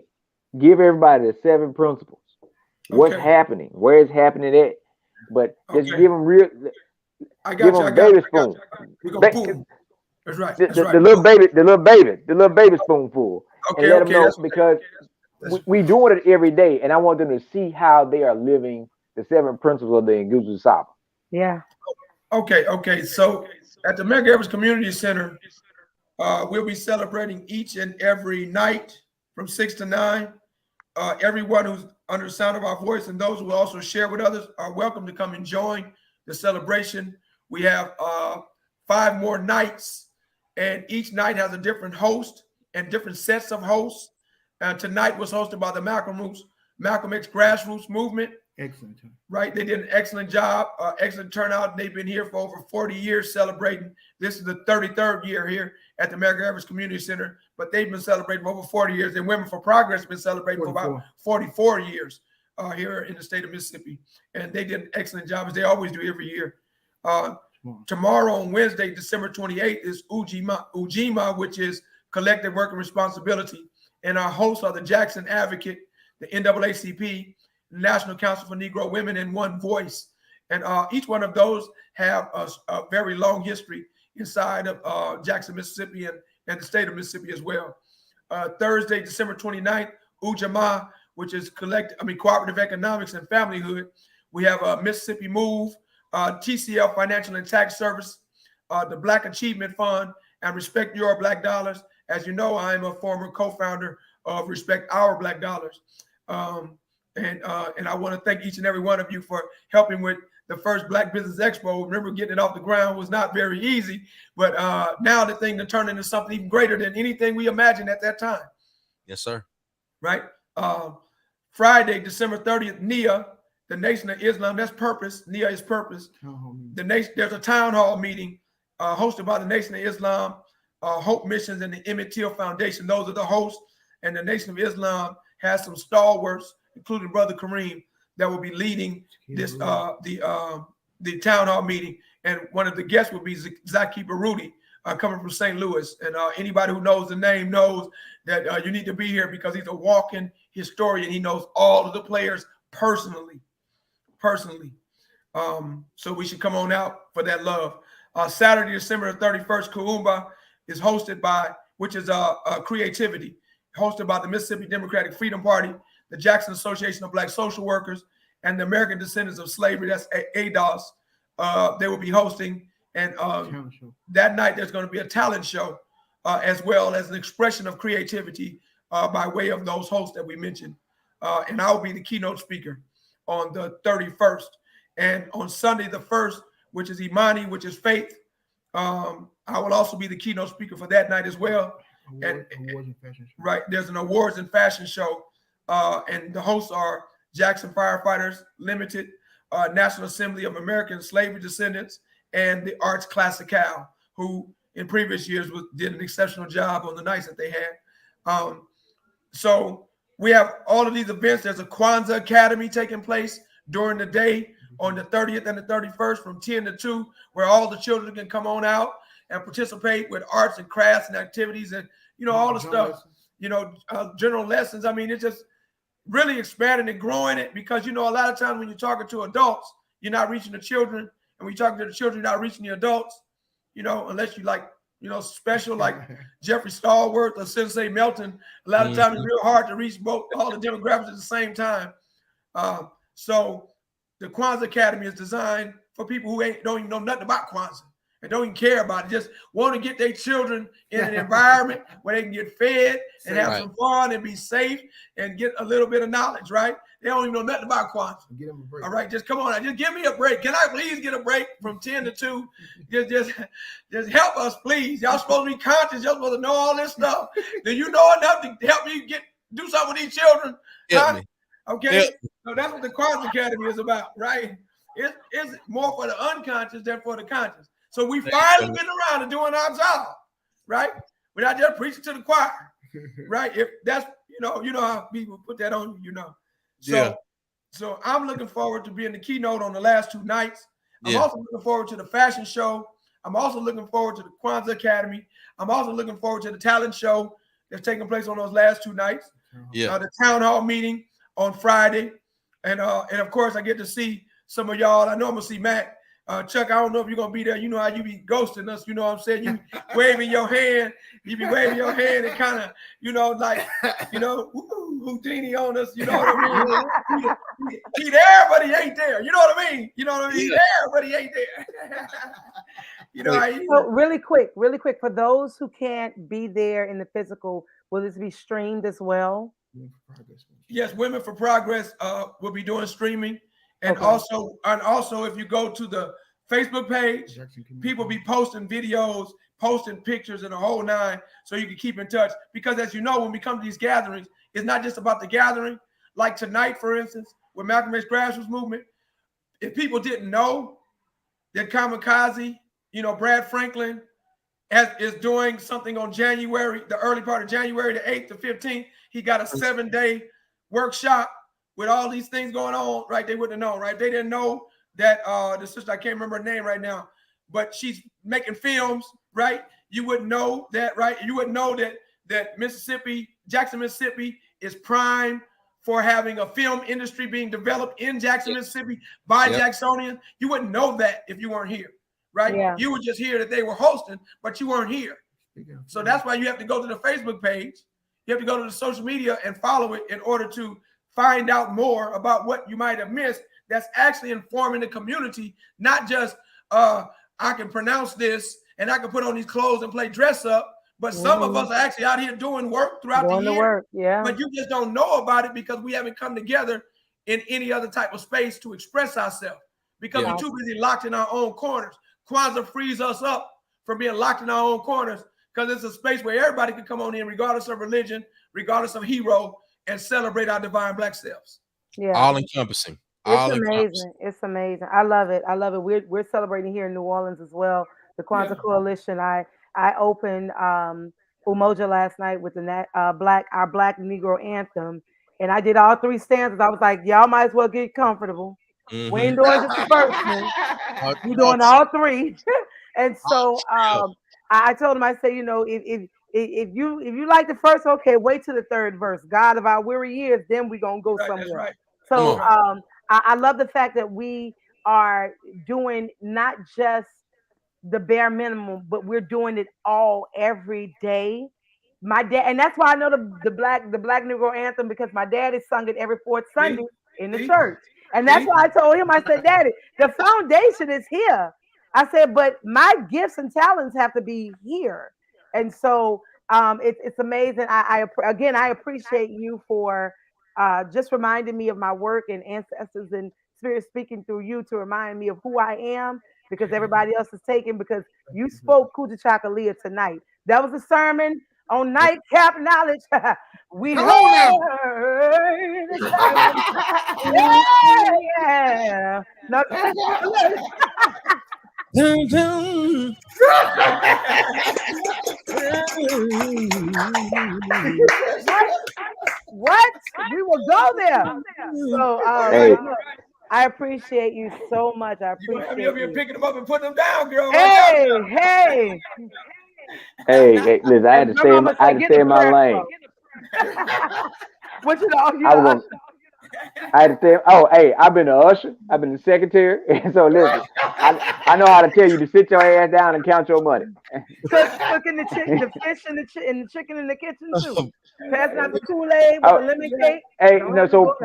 give everybody the 7 principles. What's happening? Where it's happening at? But just give them real. I got you. Baby spoon. That's right. The little baby spoonful. And let them know because we doing it every day, and I want them to see how they are living the 7 principles of the Nguzo Saba. Yeah. Okay. So at the Mega Evers Community Center, we'll be celebrating each and every night from 6 to 9. Everyone who's under the sound of our voice and those who will also share with others are welcome to come and join the celebration. We have 5 more nights, and each night has a different host and different sets of hosts. Tonight was hosted by the Malcolm X Grassroots Movement. Excellent. Right. They did an excellent job, excellent turnout. They've been here for over 40 years celebrating. This is the 33rd year here at the Medgar Evers Community Center, but they've been celebrating for over 40 years. And Women for Progress have been celebrating 44. For about 44 years here in the state of Mississippi. And they did an excellent job, as they always do every year. Tomorrow on Wednesday, December 28th, is Ujima, which is Collective Working Responsibility. And our hosts are the Jackson Advocate, the NAACP, National Council for Negro Women, and One Voice. And each one of those have a very long history inside of Jackson, Mississippi, and the state of Mississippi as well. Thursday, December 29th, Ujamaa, which is cooperative economics and familyhood. We have a Mississippi Move, TCL Financial and Tax Service, the Black Achievement Fund, and Respect Your Black Dollars. As you know, I am a former co-founder of Respect Our Black Dollars. And I want to thank each and every one of you for helping with the first Black Business Expo. Remember, getting it off the ground was not very easy, but now the thing to turn into something even greater than anything we imagined at that time. Yes, sir. Right. Friday, December 30th, NIA, the Nation of Islam. That's purpose. NIA is purpose. There's a town hall meeting hosted by the Nation of Islam, Hope Missions, and the Emmett Till Foundation. Those are the hosts, and the Nation of Islam has some stalwarts, including Brother Kareem, that will be leading this the town hall meeting. And one of the guests will be Zaki Baruti, coming from St. Louis. And anybody who knows the name knows that you need to be here because he's a walking historian. He knows all of the players personally. So we should come on out for that love. Saturday, December 31st, Kuumba is hosted by, which is creativity, hosted by the Mississippi Democratic Freedom Party, the Jackson Association of Black Social Workers, and the American Descendants of Slavery, that's ADOS. They will be hosting, and that night there's going to be a talent show as well as an expression of creativity by way of those hosts that we mentioned. And I'll be the keynote speaker on the 31st. And on Sunday the 1st, which is Imani, which is faith, I will also be the keynote speaker for that night as well. Awards and fashion show. Right, there's an awards and fashion show. And the hosts are Jackson Firefighters Limited, National Assembly of American Slavery Descendants, and the Arts Classical, who in previous years did an exceptional job on the nights that they had. So we have all of these events. There's a Kwanzaa Academy taking place during the day on the 30th and the 31st from 10 to 2, where all the children can come on out and participate with arts and crafts and activities and, all the stuff, general lessons. I mean, it's just really expanding and growing it because, a lot of times when you're talking to adults, you're not reaching the children. And when you're talking to the children, you're not reaching the adults, unless you like, special like Jeffrey Stallworth or Sensei Melton. A lot of times it's real hard to reach all the demographics at the same time. So the Kwanzaa Academy is designed for people who don't even know nothing about Kwanzaa and don't even care about it. Just want to get their children in an environment where they can get fed and have some fun and be safe and get a little bit of knowledge, right? They don't even know nothing about Kwanzaa. Give them a break. All right, just come on. Just give me a break. Can I please get a break from 10 to 2? Just help us, please. Y'all supposed to be conscious. Y'all supposed to know all this stuff. Do you know enough to help me do something with these children? Okay, so that's what the Kwanzaa Academy is about, right? It's more for the unconscious than for the conscious. So we finally getting around to doing our job, right? We're not just preaching to the choir, right? If that's, how people put that on you, So I'm looking forward to being the keynote on the last 2 nights. I'm also looking forward to the fashion show. I'm also looking forward to the Kwanzaa Academy. I'm also looking forward to the talent show that's taking place on those last 2 nights. The town hall meeting on Friday. And of course, I get to see some of y'all. I know I'm going to see Matt. Chuck, I don't know if you're going to be there. You know how you be ghosting us. You know what I'm saying? You waving your hand. You be waving your hand and kind of, Houdini on us. You know what I mean? He there, but he ain't there. You know what I mean? He's there, but he ain't there. So really quick, for those who can't be there in the physical, will this be streamed as well? Yes, Women for Progress will be doing streaming. And also if you go to the Facebook page, people be posting videos, posting pictures and the whole nine, so you can keep in touch. Because as you know, when we come to these gatherings, it's not just about the gathering. Like tonight, for instance, with Malcolm X Grassroots Movement, if people didn't know that Kamikaze, Brad Franklin is doing something on the early part of January, the 8th to 15th, he got a 7-day workshop with all these things going on, right? They wouldn't have known, right? They didn't know that the sister, I can't remember her name right now, but she's making films, right? You wouldn't know that, right? You wouldn't know that Jackson, Mississippi is prime for having a film industry being developed in Jackson, Mississippi by Jacksonians. You wouldn't know that if you weren't here, right? Yeah. You would just hear that they were hosting, but you weren't here. So that's why you have to go to the Facebook page. You have to go to the social media and follow it in order to find out more about what you might have missed. That's actually informing the community, not just I can pronounce this and I can put on these clothes and play dress up. But some of us are actually out here doing work throughout the year. But you just don't know about it because we haven't come together in any other type of space to express ourselves because we're too busy locked in our own corners. Kwanzaa frees us up from being locked in our own corners because it's a space where everybody can come on in regardless of religion, regardless of hero, and celebrate our divine Black selves. Yeah. All encompassing. It's amazing. It's amazing. I love it. I love it. We're celebrating here in New Orleans as well. The Kwanzaa Coalition. I opened Umoja last night with the our Black Negro anthem, and I did all 3 stanzas. I was like, y'all might as well get comfortable. We ain't doing just the first one. We're doing all 3. And so I told him, I said, you know, if you like the first, okay, wait till the 3rd verse. God of our weary years, then we're gonna go somewhere. Right. So I love the fact that we are doing not just the bare minimum, but we're doing it all every day. My dad, and that's why I know the Black Negro anthem, because my dad has sung it every 4th Sunday in the church. And that's why I told him, I said, Daddy, the foundation is here. I said, but my gifts and talents have to be here. And so it's amazing. I appreciate you for just reminding me of my work and ancestors and spirit speaking through you to remind me of who I am, because everybody else is taken, because you spoke Kuja Chakalia tonight. That was a sermon on Nightcap Knowledge. We heard. Yeah. No, what? We will go there. So I appreciate you so much. I appreciate you. You're here picking them up and putting them down, girl. Hey. Hey, listen, I had to stay in my lane. What you know? I had to say, I've been an usher, I've been the secretary, and so listen, I know how to tell you to sit your ass down and count your money. Cooking the fish and the chicken in the kitchen too. Passing out the Kool-Aid with the lemon cake. Hey, so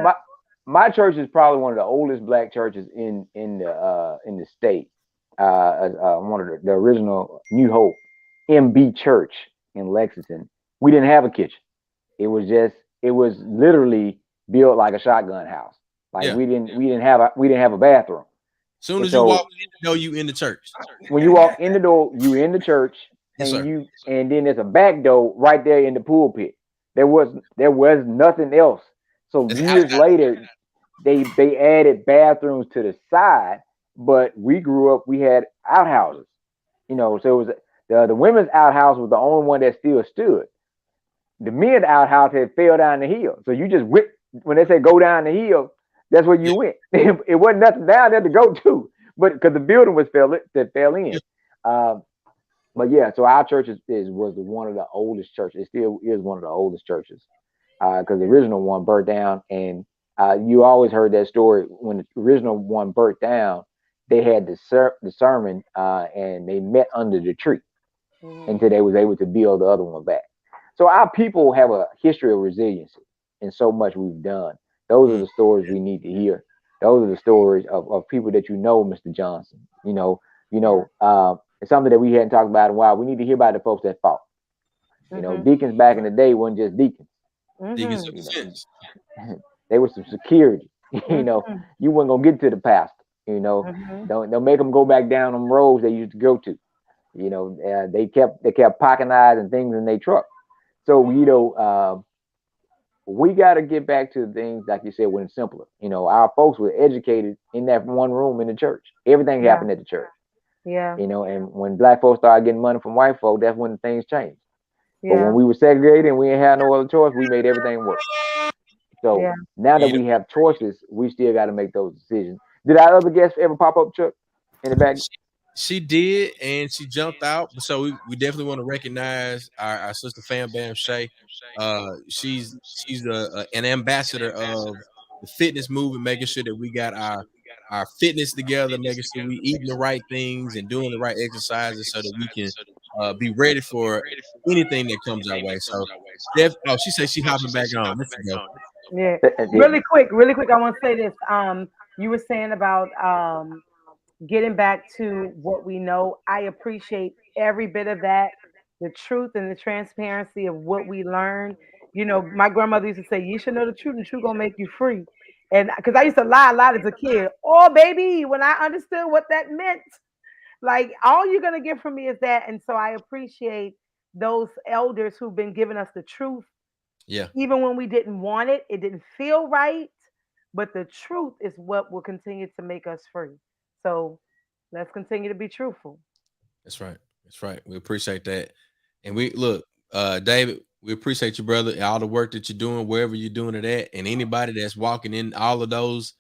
my church is probably one of the oldest Black churches in the state. One of the original New Hope MB Church in Lexington. We didn't have a kitchen. It was literally built like a shotgun house. Like we didn't have a bathroom. Soon as you walk in, you know you in the church. When you walk in the door, you in the church, and and then there's a back door right there in the pulpit. There was nothing else. So years later, they added bathrooms to the side, but we grew up, we had outhouses. You know, so it was the women's outhouse was the only one that still stood. The men's outhouse had fell down the hill. So you just went, when they say go down the hill, that's where you went. It wasn't nothing down there to go to, but because the building fell in. But yeah, so our church was one of the oldest churches. It still is one of the oldest churches, because the original one burnt down. And you always heard that story, when the original one burnt down, they had the sermon and they met under the tree until they was able to build the other one back. So our people have a history of resiliency in so much we've done. Those are the stories we need to hear. Those are the stories of people that you know, Mr. Johnson. It's something that we hadn't talked about in a while. We need to hear about the folks that fought. You know, deacons back in the day weren't just deacons. Deacons they were some security. You know, you weren't gonna get to the pastor. You know, don't make them go back down them roads they used to go to. You know, they kept pocket knives and things in their truck. So we got to get back to things like you said when it's simpler. You know, our folks were educated in that one room in the church. Everything happened at the church. Yeah. You know, and when Black folks started getting money from white folk, that's when things changed. Yeah. But when we were segregated and we didn't have no other choice, we made everything work. So now that we have choices, we still got to make those decisions. Did our other guests ever pop up, Chuck, in the back? She did, and she jumped out. So we definitely want to recognize our sister Fam Bam Shay. She's an ambassador of the fitness movement, making sure that we got our fitness together, making sure we eating the right things and doing the right exercises so that we can be ready for anything that comes our way. So, oh, she said she hopping back on. There she go. Yeah. Really quick. I want to say this. You were saying about getting back to what we know. I appreciate every bit of that, the truth and the transparency of what we learn. You know, my grandmother used to say, "You should know the truth, and the truth gonna make you free." And because I used to lie a lot as a kid. Oh, baby, when I understood what that meant, like all you're gonna get from me is that. And so I appreciate those elders who've been giving us the truth, Yeah, even when we didn't want it, it didn't feel right. But the truth is what will continue to make us free. So let's continue to be truthful. that's right. That's right. We appreciate that. And we look, David, we appreciate you, brother, and all the work that you're doing, wherever you're doing it at, and anybody that's walking in all of those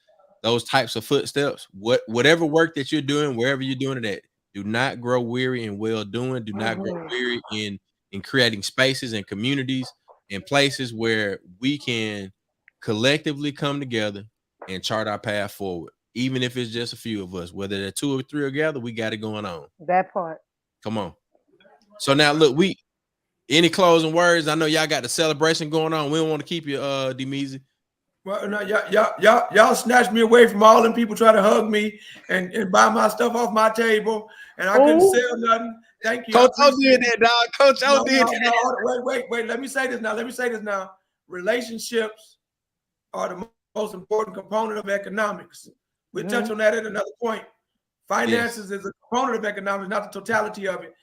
types of footsteps, whatever work that you're doing, wherever you're doing it at, do not grow weary in well doing. Do not grow Mhm. weary in creating spaces and communities and places where we can collectively come together and chart our path forward. Even if it's just a few of us, whether they're two or three together, we got it going on. That part. Come on. So now look, any closing words? I know y'all got the celebration going on. We don't want to keep you, Demeasy. Well, no, y'all snatched me away from all them people trying to hug me and buy my stuff off my table, and I couldn't Ooh. sell nothing. Thank you. Coach O did that, dog. Coach O did that. No, wait. Let me say this now. Relationships are the most important component of economics. We'll touch on that at another point. Finances is a component of economics, not the totality of it.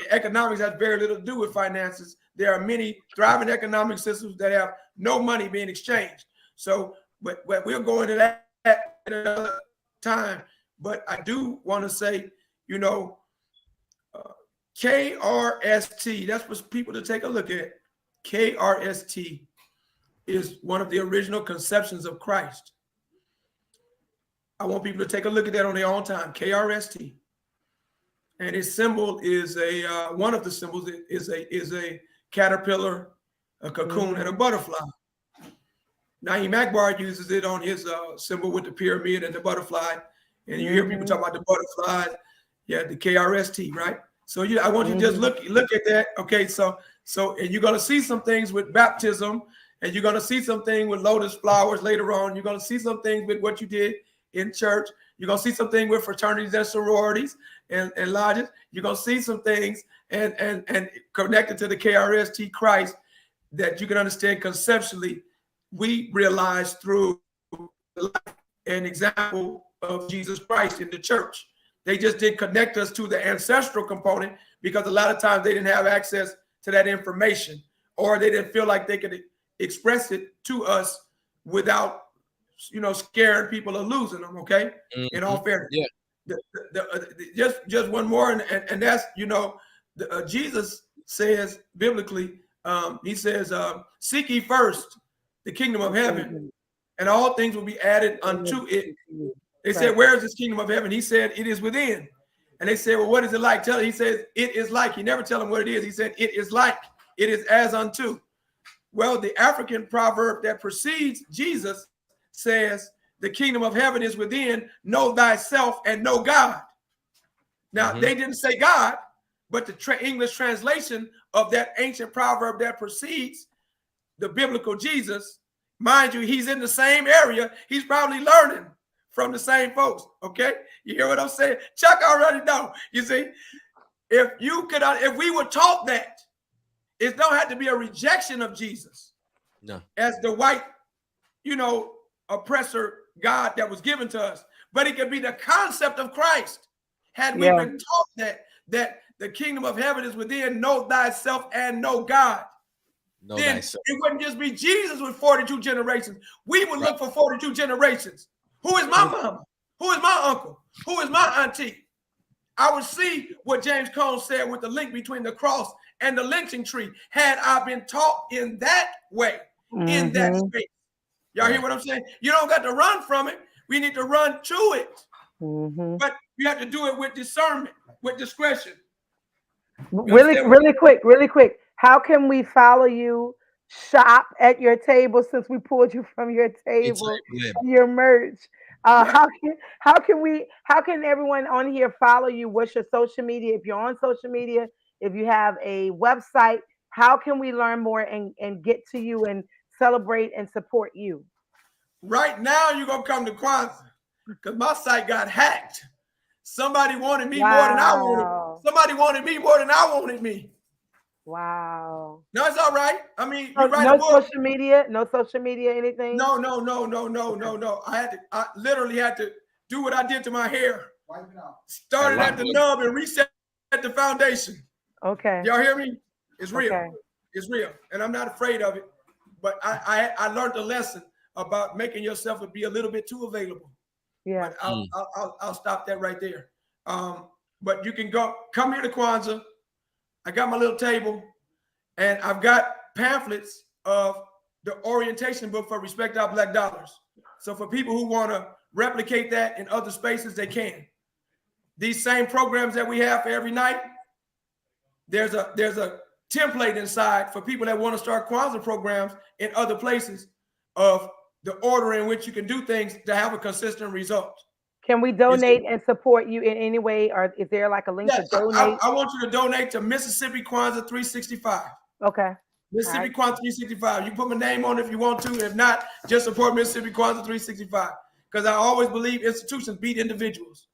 Economics has very little to do with finances. There are many thriving economic systems that have no money being exchanged. So, but we'll go into that at another time. But I do want to say, you know, KRST, that's for people to take a look at. KRST is one of the original conceptions of Christ. I want people to take a look at that on their own time. KRST, and its symbol is one of the symbols is a caterpillar, a cocoon, and a butterfly. Naeem Akbar uses it on his symbol with the pyramid and the butterfly, and you hear people talk about the butterflies. Yeah, the KRST, right? So I want you to just look at that. Okay, so and you're gonna see some things with baptism, and you're gonna see something with lotus flowers later on. You're gonna see some things with what you did in church. You're gonna see something with fraternities and sororities and lodges. You're gonna see some things and connected to the KRST Christ that you can understand conceptually. We realize through the life and example of Jesus Christ in the church. They just didn't connect us to the ancestral component because a lot of times they didn't have access to that information, or they didn't feel like they could express it to us without, scaring people or losing them. Okay, in all fairness, yeah. Just one more, and that's Jesus says biblically, he says, "Seek ye first the kingdom of heaven, and all things will be added unto it." They said, "Where is this kingdom of heaven?" He said, "It is within." And they said, "Well, what is it like?" He says, "It is like." He never tell them what it is. He said, "It is like. It is as unto." Well, the African proverb that precedes Jesus says, "The kingdom of heaven is within. Know thyself and know God." Now, they didn't say God, but the English translation of that ancient proverb that precedes the biblical Jesus, mind you, he's in the same area. He's probably learning from the same folks. Okay, you hear what I'm saying? Chuck already know. You see, if we were taught that, it don't have to be a rejection of Jesus, as the white, oppressor God that was given to us, but it could be the concept of Christ. Had we been taught that the kingdom of heaven is within, know thyself and know God, then it wouldn't just be Jesus with 42 generations. We would look for 42 generations. Who is my mama? Who is my uncle? Who is my auntie? I would see what James Cone said with the link between the cross and the lynching tree. Had I been taught in that way, in that space. Y'all hear what I'm saying? You don't got to run from it. We need to run to it. But You have to do it with discernment, with discretion. Really quick. How can we follow you, shop at your table since we pulled you from your table, your merch? Yeah. How can everyone on here follow you? What's your social media? If you're on social media, if you have a website, how can we learn more and get to you and celebrate and support you? Right now, you're gonna come to Kwanzaa because my site got hacked. Somebody wanted me more than I wanted. Somebody wanted me more than I wanted me. Wow. No, it's all right. I mean, you write no a book. No social media, anything? No. I literally had to do what I did to my hair. Started at the nub and reset the foundation. Okay. Y'all hear me? It's real. Okay. It's real. And I'm not afraid of it. But I learned a lesson about making yourself to be a little bit too available. Yeah. But I'll stop that right there. But you can come here to Kwanzaa. I got my little table, and I've got pamphlets of the orientation book for Respect Our Black Dollars. So for people who want to replicate that in other spaces, they can. These same programs that we have for every night, there's a template inside for people that want to start Kwanzaa programs in other places of the order in which you can do things to have a consistent result. Can we donate and support you in any way? Or is there like a link to donate? I want you to donate to Mississippi Kwanzaa 365. Okay. Mississippi Kwanzaa 365. You can put my name on it if you want to. If not, just support Mississippi Kwanzaa 365. Because I always believe institutions beat individuals.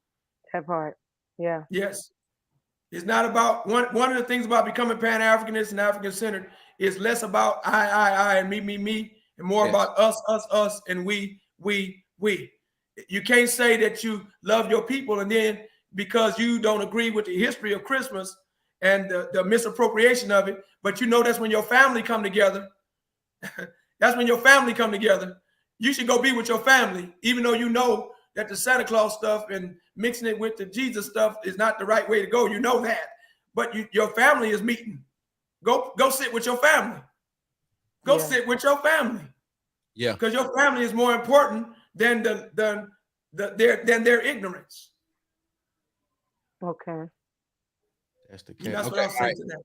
That part. Yeah. Yes. It's not about one of the things about becoming Pan-Africanist and African-centered is less about I, and me, and more about us, and we. You can't say that you love your people and then because you don't agree with the history of Christmas and the misappropriation of it, but you know that's when your family come together. That's when your family come together. You should go be with your family, even though you know that the Santa Claus stuff and mixing it with the Jesus stuff is not the right way to go. You know that, but your family is meeting. Go sit with your family. Go sit with your family. Yeah, because your family is more important than their ignorance. Okay. That's the case. That's what I'm saying to that.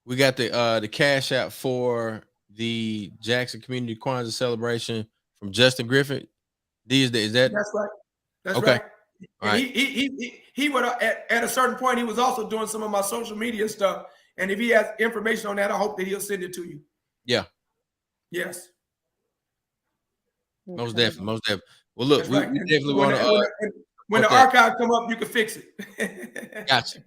We got the cash out for the Jackson Community Kwanzaa celebration from Justin Griffith. Is that? That's right. That's okay. Right. All right. He would at a certain point he was also doing some of my social media stuff, and if he has information on that, I hope that he'll send it to you. Yeah. Yes. Most definitely. Well, look, we definitely want to. When the archive come up, you can fix it. Gotcha.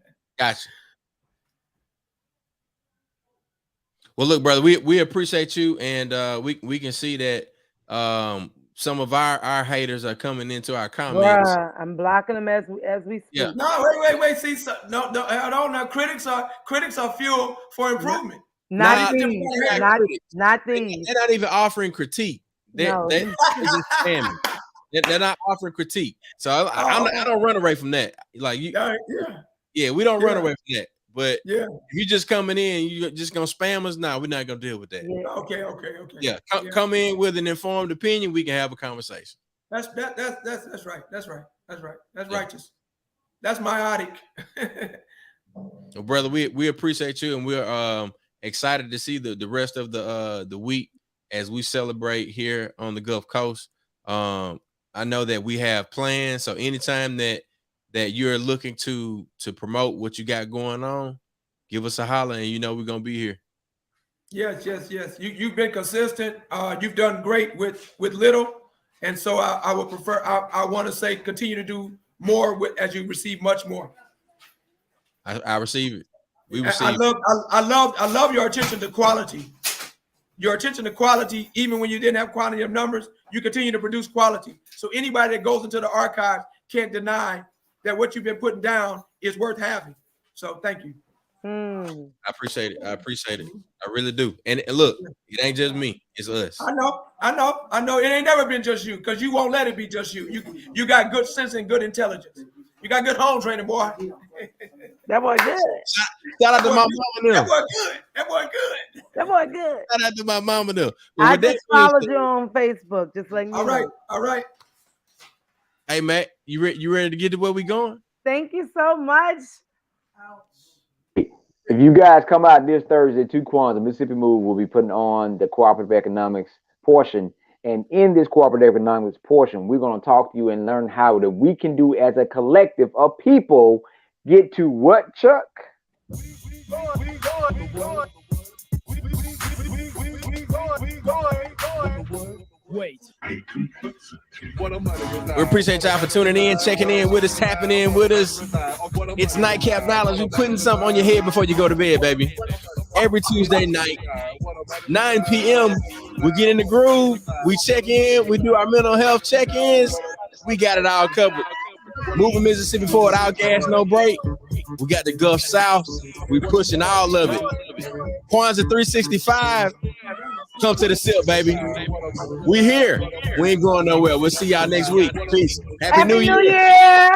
Well, look, brother, we appreciate you, and we can see that some of our haters are coming into our comments. Bruh, I'm blocking them as we speak. Yeah. No, wait. See, no, I don't know. Critics are fuel for improvement. Not these. They're not even offering critique. They're just spamming. They're not offering critique. So I don't run away from that. Like you, we don't run away from that. But if you just coming in, you just gonna spam us. Nah, we're not gonna deal with that. Yeah. Okay. Yeah, come in with an informed opinion. We can have a conversation. That's right. That's righteous. That's myotic. Well, brother, we appreciate you, and we're excited to see the rest of the week as we celebrate here on the Gulf Coast. I know that we have plans, so anytime that you're looking to promote what you got going on, give us a holler, and we're gonna be here. Yes. You've been consistent. You've done great with little, and so I would prefer. I want to say continue to do more as you receive much more. I receive it. We receive. I love your attention to quality. Your attention to quality, even when you didn't have quantity of numbers, you continue to produce quality. So anybody that goes into the archive can't deny that what you've been putting down is worth having. So thank you. I appreciate it. I really do. And look, it ain't just me. It's us. I know. It ain't never been just you because you won't let it be just you. You got good sense and good intelligence. You got good home training, boy. That boy good. Shout out to my mama now. That boy good. Shout out to my mama now. I just followed you on Facebook. Just like all right. Hey, Matt, you ready to get to where we going? Thank you so much. If you guys come out this Thursday to Kwanzaa, Mississippi Move will be putting on the cooperative economics portion. And in this cooperative economics portion, we're going to talk to you and learn how that we can do as a collective of people get to what, Chuck? Wait. We appreciate y'all for tuning in, checking in with us, tapping in with us. It's Nightcap Knowledge. We're putting something on your head before you go to bed, baby. Every Tuesday night, 9 p.m., we get in the groove, we check in, we do our mental health check-ins. We got it all covered. Moving Mississippi forward, out gas, no break. We got the Gulf South. We pushing all of it. Kwanzaa 365. Come to the SIP, baby. We here. We ain't going nowhere. We'll see y'all next week. Peace. Happy New Year.